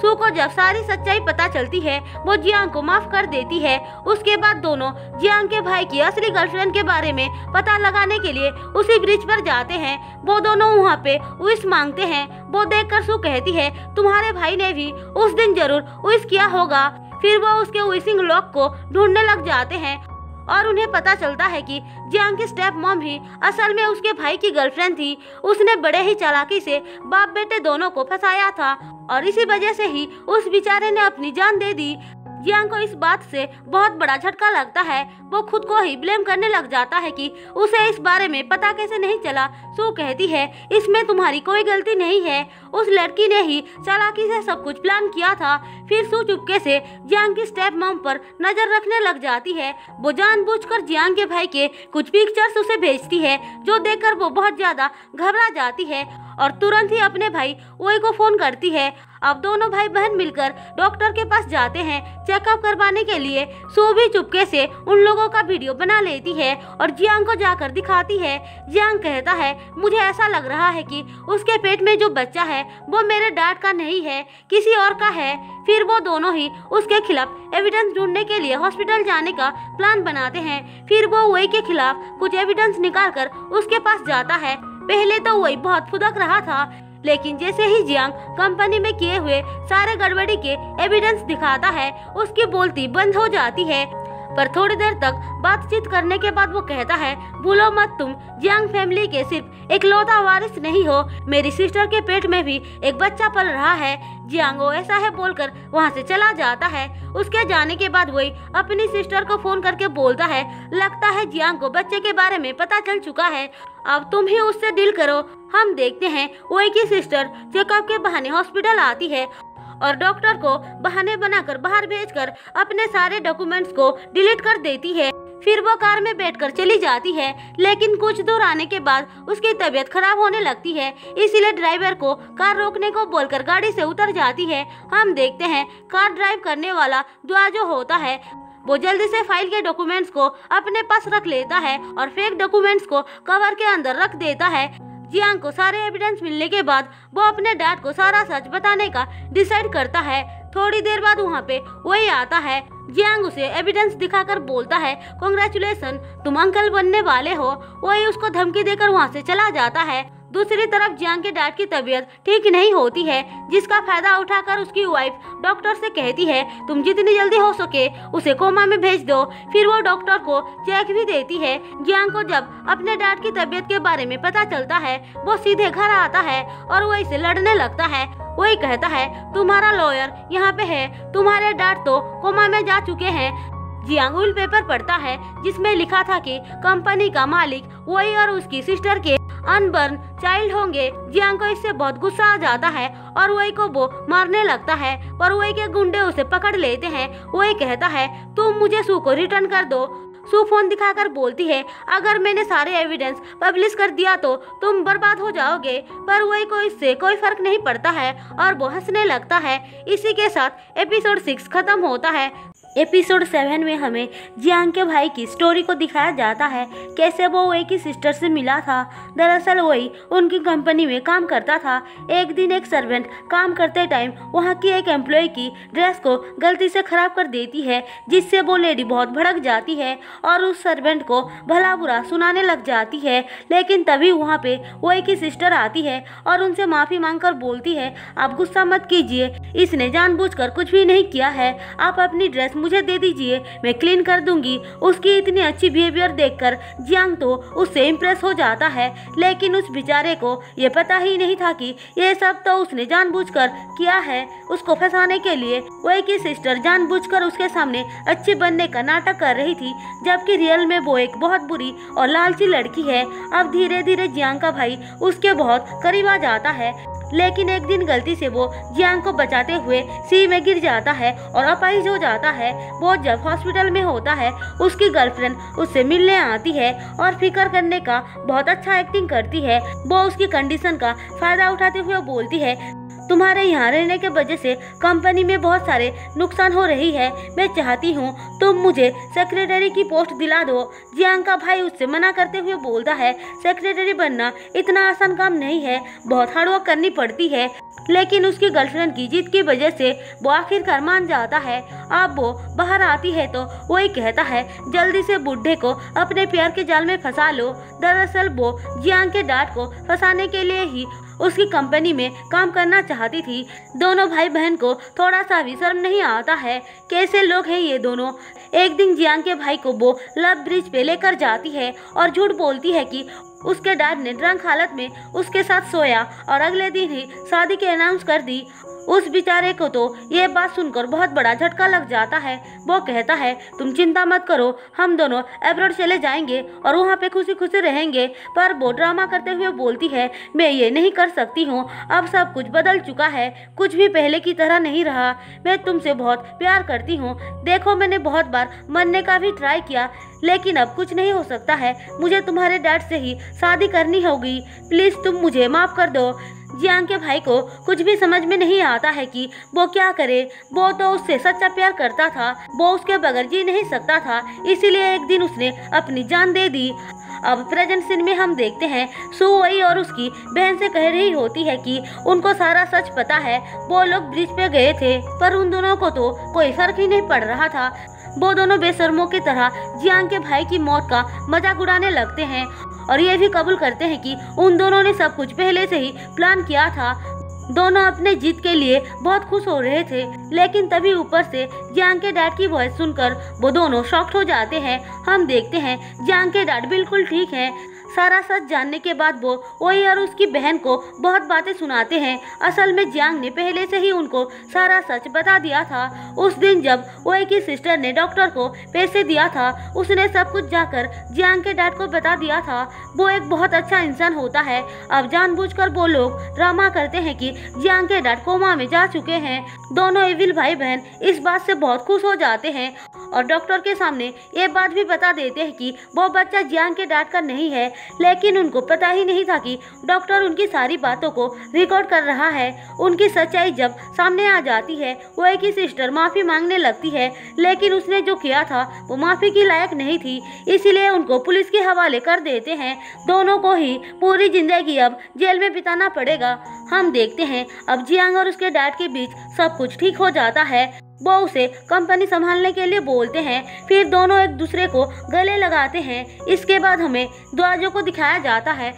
सू को जब सारी सच्चाई पता चलती है वो जियांग को माफ कर देती है। उसके बाद दोनों जियांग के भाई की असली गर्लफ्रेंड के बारे में पता लगाने के लिए उसी ब्रिज पर जाते हैं। वो दोनों वहाँ पे विश मांगते हैं। वो देखकर सू कहती है तुम्हारे भाई ने भी उस दिन जरूर विश किया होगा। फिर वो उसके विशिंग लॉक को ढूंढने लग जाते हैं और उन्हें पता चलता है कि जियांग की स्टेप मॉम ही असल में उसके भाई की गर्लफ्रेंड थी। उसने बड़े ही चालाकी से बाप बेटे दोनों को फंसाया था और इसी वजह से ही उस बेचारे ने अपनी जान दे दी। जियांग को इस बात से बहुत बड़ा झटका लगता है। वो खुद को ही ब्लेम करने लग जाता है कि उसे इस बारे में पता कैसे नहीं चला। सू कहती है इसमें तुम्हारी कोई गलती नहीं है, उस लड़की ने ही चालाकी से सब कुछ प्लान किया था। फिर सू चुपके से जियांग की स्टेप मॉम पर नजर रखने लग जाती है। वो जानबूझकर जियांग के भाई के कुछ पिक्चर्स उसे भेजती है जो देखकर वो बहुत ज्यादा घबरा जाती है और तुरंत ही अपने भाई वही को फोन करती है। अब दोनों भाई बहन मिलकर डॉक्टर के पास जाते हैं चेकअप करवाने के लिए। सू भी चुपके से उन लोगों का वीडियो बना लेती है और जियांग को जाकर दिखाती है। जियांग कहता है मुझे ऐसा लग रहा है कि उसके पेट में जो बच्चा है वो मेरे डैड का नहीं है, किसी और का है। फिर वो दोनों ही उसके खिलाफ एविडेंस ढूंढने के लिए हॉस्पिटल जाने का प्लान बनाते हैं। फिर वो वही के खिलाफ कुछ एविडेंस निकाल कर उसके पास जाता है। पहले तो वही बहुत फुदक रहा था, लेकिन जैसे ही जियांग कंपनी में किए हुए सारे गड़बड़ी के एविडेंस दिखाता है उसकी बोलती बंद हो जाती है। पर थोड़ी देर तक बातचीत करने के बाद वो कहता है भूलो मत तुम जियांग फैमिली के सिर्फ एक लौता वारिस नहीं हो, मेरी सिस्टर के पेट में भी एक बच्चा पल रहा है। जियांग ऐसा है बोलकर वहाँ से चला जाता है। उसके जाने के बाद वही अपनी सिस्टर को फोन करके बोलता है लगता है जियांग को बच्चे के बारे में पता चल चुका है, अब तुम ही उससे डील करो। हम देखते हैं वही की सिस्टर चेकअप के बहाने हॉस्पिटल आती है और डॉक्टर को बहाने बनाकर बाहर भेजकर अपने सारे डॉक्यूमेंट्स को डिलीट कर देती है। फिर वो कार में बैठकर चली जाती है, लेकिन कुछ दूर आने के बाद उसकी तबीयत खराब होने लगती है, इसीलिए ड्राइवर को कार रोकने को बोलकर गाड़ी से उतर जाती है। हम देखते हैं कार ड्राइव करने वाला दुआ जो होता है वो जल्दी से फाइल के डॉक्यूमेंट्स को अपने पास रख लेता है और फेक डॉक्यूमेंट्स को कवर के अंदर रख देता है। जियांग को सारे एविडेंस मिलने के बाद वो अपने डैड को सारा सच बताने का डिसाइड करता है। थोड़ी देर बाद वहाँ पे वही आता है। जियांग उसे एविडेंस दिखाकर बोलता है कांग्रेचुलेशन, तुम अंकल बनने वाले हो। वही उसको धमकी देकर वहाँ से चला जाता है। दूसरी तरफ जियांग के डैड की तबीयत ठीक नहीं होती है, जिसका फायदा उठाकर उसकी वाइफ डॉक्टर से कहती है तुम जितनी जल्दी हो सके उसे कोमा में भेज दो। फिर वो डॉक्टर को चेक भी देती है। जियांग को जब अपने डैड की तबीयत के बारे में पता चलता है वो सीधे घर आता है और वही से लड़ने लगता है। वही कहता है तुम्हारा लॉयर यहाँ पे है, तुम्हारे डैड तो कोमा में जा चुके हैं। जियांग विल पेपर पढ़ता है जिसमें लिखा था कि कंपनी का मालिक वही और उसकी सिस्टर के अनबर्न चाइल्ड होंगे। जियांग को इससे बहुत गुस्सा आ जाता है और वही को वो मारने लगता है, पर वही के गुंडे उसे पकड़ लेते हैं। वही कहता है तुम मुझे सू को रिटर्न कर दो। सू फोन दिखाकर बोलती है अगर मैंने सारे एविडेंस पब्लिश कर दिया तो तुम बर्बाद हो जाओगे, पर वही को इससे कोई फर्क नहीं पड़ता है और वो हंसने लगता है। इसी के साथ एपिसोड 6 खत्म होता है। एपिसोड 7 में हमें जियांग के भाई की स्टोरी को दिखाया जाता है, कैसे वो वही की सिस्टर से मिला था। दरअसल वही उनकी कंपनी में काम करता था। एक दिन एक सर्वेंट काम करते टाइम वहाँ की एक एम्प्लॉय की ड्रेस को गलती से खराब कर देती है, जिससे वो लेडी बहुत भड़क जाती है और उस सर्वेंट को भला बुरा सुनाने लग जाती है। लेकिन तभी वहाँ पे वही की सिस्टर आती है और उनसे माफ़ी मांगकर बोलती है आप गुस्सा मत कीजिए, इसने जानबूझकर कुछ भी नहीं किया है, आप अपनी ड्रेस मुझे दे दीजिए, मैं क्लीन कर दूंगी। उसकी इतनी अच्छी बिहेवियर देखकर जियांग तो उससे इम्प्रेस हो जाता है, लेकिन उस बेचारे को ये पता ही नहीं था कि ये सब तो उसने जानबूझकर किया है उसको फंसाने के लिए। वही की सिस्टर जानबूझकर उसके सामने अच्छी बनने का नाटक कर रही थी, जबकि रियल में वो एक बहुत बुरी और लालची लड़की है। अब धीरे धीरे जियांग का भाई उसके बहुत करीब आ जाता है, लेकिन एक दिन गलती से वो जियांग को बचाते हुए सी में गिर जाता है और अपाहिज हो जाता है। वो जब हॉस्पिटल में होता है उसकी गर्लफ्रेंड उससे मिलने आती है और फिक्र करने का बहुत अच्छा एक्टिंग करती है। वो उसकी कंडीशन का फायदा उठाते हुए बोलती है तुम्हारे यहाँ रहने के वजह से कंपनी में बहुत सारे नुकसान हो रही है। मैं चाहती हूँ तुम मुझे सेक्रेटरी की पोस्ट दिला दो। जियांग का भाई उससे मना करते हुए बोलता है, सेक्रेटरी बनना इतना आसान काम नहीं है, बहुत हार्डवर्क करनी पड़ती है। लेकिन उसकी गर्लफ्रेंड की जिद की वजह से वो आखिरकार मान जाता है। अब वो बाहर आती है तो वही कहता है, जल्दी से बुढ़े को अपने प्यार के जाल में फंसा लो। दरअसल वो जियांग के डैड को फंसाने के लिए ही उसकी कंपनी में काम करना चाहती थी। दोनों भाई बहन को थोड़ा सा भी शर्म नहीं आता है। कैसे लोग हैं ये दोनों। एक दिन जियांग के भाई को वो लव ब्रिज पे लेकर जाती है और झूठ बोलती है कि उसके डैड ने ड्रंक हालत में उसके साथ सोया और अगले दिन ही शादी के अनाउंस कर दी। उस बेचारे को तो ये बात सुनकर बहुत बड़ा झटका लग जाता है। वो कहता है, तुम चिंता मत करो, हम दोनों अब्रॉड चले जाएंगे और वहाँ पे खुशी खुशी रहेंगे। पर वो ड्रामा करते हुए बोलती है, मैं ये नहीं कर सकती हूँ, अब सब कुछ बदल चुका है, कुछ भी पहले की तरह नहीं रहा। मैं तुमसे बहुत प्यार करती हूँ। देखो मैंने बहुत बार मरने का भी ट्राई किया, लेकिन अब कुछ नहीं हो सकता है। मुझे तुम्हारे डैड से ही शादी करनी होगी। प्लीज़ तुम मुझे माफ़ कर दो। जियांग के भाई को कुछ भी समझ में नहीं आता है कि वो क्या करे। वो तो उससे सच्चा प्यार करता था, वो उसके बगैर जी नहीं सकता था, इसीलिए एक दिन उसने अपनी जान दे दी। अब प्रेजेंट सीन में हम देखते हैं सुवई और उसकी बहन से कह रही होती है कि उनको सारा सच पता है। वो लोग ब्रिज पे गए थे, पर उन दोनों को तो कोई फर्क ही नहीं पड़ रहा था। वो दोनों बेशर्मों की तरह जियांग के भाई की मौत का मजाक उड़ाने लगते हैं और ये भी कबूल करते हैं कि उन दोनों ने सब कुछ पहले से ही प्लान किया था। दोनों अपने जीत के लिए बहुत खुश हो रहे थे, लेकिन तभी ऊपर से जियांग के डैड की वॉइस सुनकर वो दोनों शॉक्ड हो जाते हैं। हम देखते हैं जियांग के डैड बिल्कुल ठीक हैं। सारा सच जानने के बाद वो वही और उसकी बहन को बहुत बातें सुनाते हैं। असल में जियांग ने पहले से ही उनको सारा सच बता दिया था। उस दिन जब वही की सिस्टर ने डॉक्टर को पैसे दिया था, उसने सब कुछ जाकर जियांग के डैड को बता दिया था। वो एक बहुत अच्छा इंसान होता है। अब जानबूझकर वो लोग ड्रामा करते हैं कि जियांग के डैड कोमा में जा चुके हैं। दोनों एविल भाई बहन इस बात से बहुत खुश हो जाते हैं और डॉक्टर के सामने ये बात भी बता देते हैं कि वो बच्चा जियांग के डैड का नहीं है। लेकिन उनको पता ही नहीं था कि डॉक्टर उनकी सारी बातों को रिकॉर्ड कर रहा है। उनकी सच्चाई जब सामने आ जाती है, वो एक ही सिस्टर माफ़ी मांगने लगती है, लेकिन उसने जो किया था वो माफ़ी की लायक नहीं थी, इसीलिए उनको पुलिस के हवाले कर देते हैं। दोनों को ही पूरी जिंदगी अब जेल में बिताना पड़ेगा। हम देखते हैं अब जियांग और उसके डैड के बीच सब कुछ ठीक हो जाता है। वो उसे कंपनी संभालने के लिए बोलते हैं, फिर दोनों एक दूसरे को गले लगाते हैं। इसके बाद हमें दुआजो को दिखाया जाता है।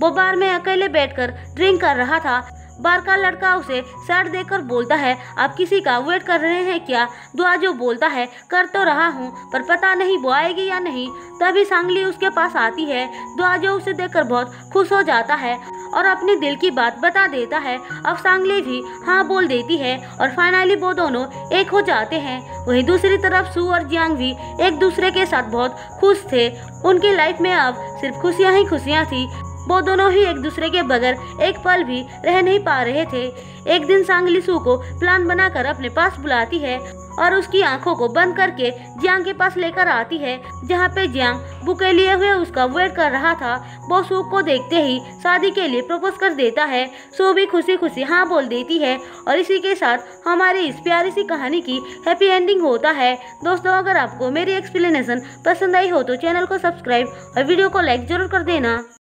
वो बार में अकेले बैठकर ड्रिंक कर रहा था। बार का लड़का उसे सैड देखकर बोलता है, आप किसी का वेट कर रहे हैं क्या? दुआजो बोलता है, कर तो रहा हूँ, पर पता नहीं वो आएगी या नहीं। तभी सांगली उसके पास आती है। दुआजो उसे देखकर बहुत खुश हो जाता है और अपनी दिल की बात बता देता है। अब सांगली भी हाँ बोल देती है और फाइनली वो दोनों एक हो जाते हैं। वहीं दूसरी तरफ सू और जियांग भी एक दूसरे के साथ बहुत खुश थे। उनकी लाइफ में अब सिर्फ खुशियाँ ही खुशियाँ थी। वो दोनों ही एक दूसरे के बगैर एक पल भी रह नहीं पा रहे थे। एक दिन सांगली सू को प्लान बनाकर अपने पास बुलाती है और उसकी आंखों को बंद करके जियांग के पास लेकर आती है, जहाँ पे जियांग बुके लिए हुए उसका वेट कर रहा था। वो सू को देखते ही शादी के लिए प्रपोज कर देता है। सू भी खुशी खुशी हाँ बोल देती है और इसी के साथ हमारी इस प्यारी सी कहानी की हैप्पी एंडिंग होता है। दोस्तों, अगर आपको मेरी एक्सप्लेनेशन पसंद आई हो तो चैनल को सब्सक्राइब और वीडियो को लाइक जरूर कर देना।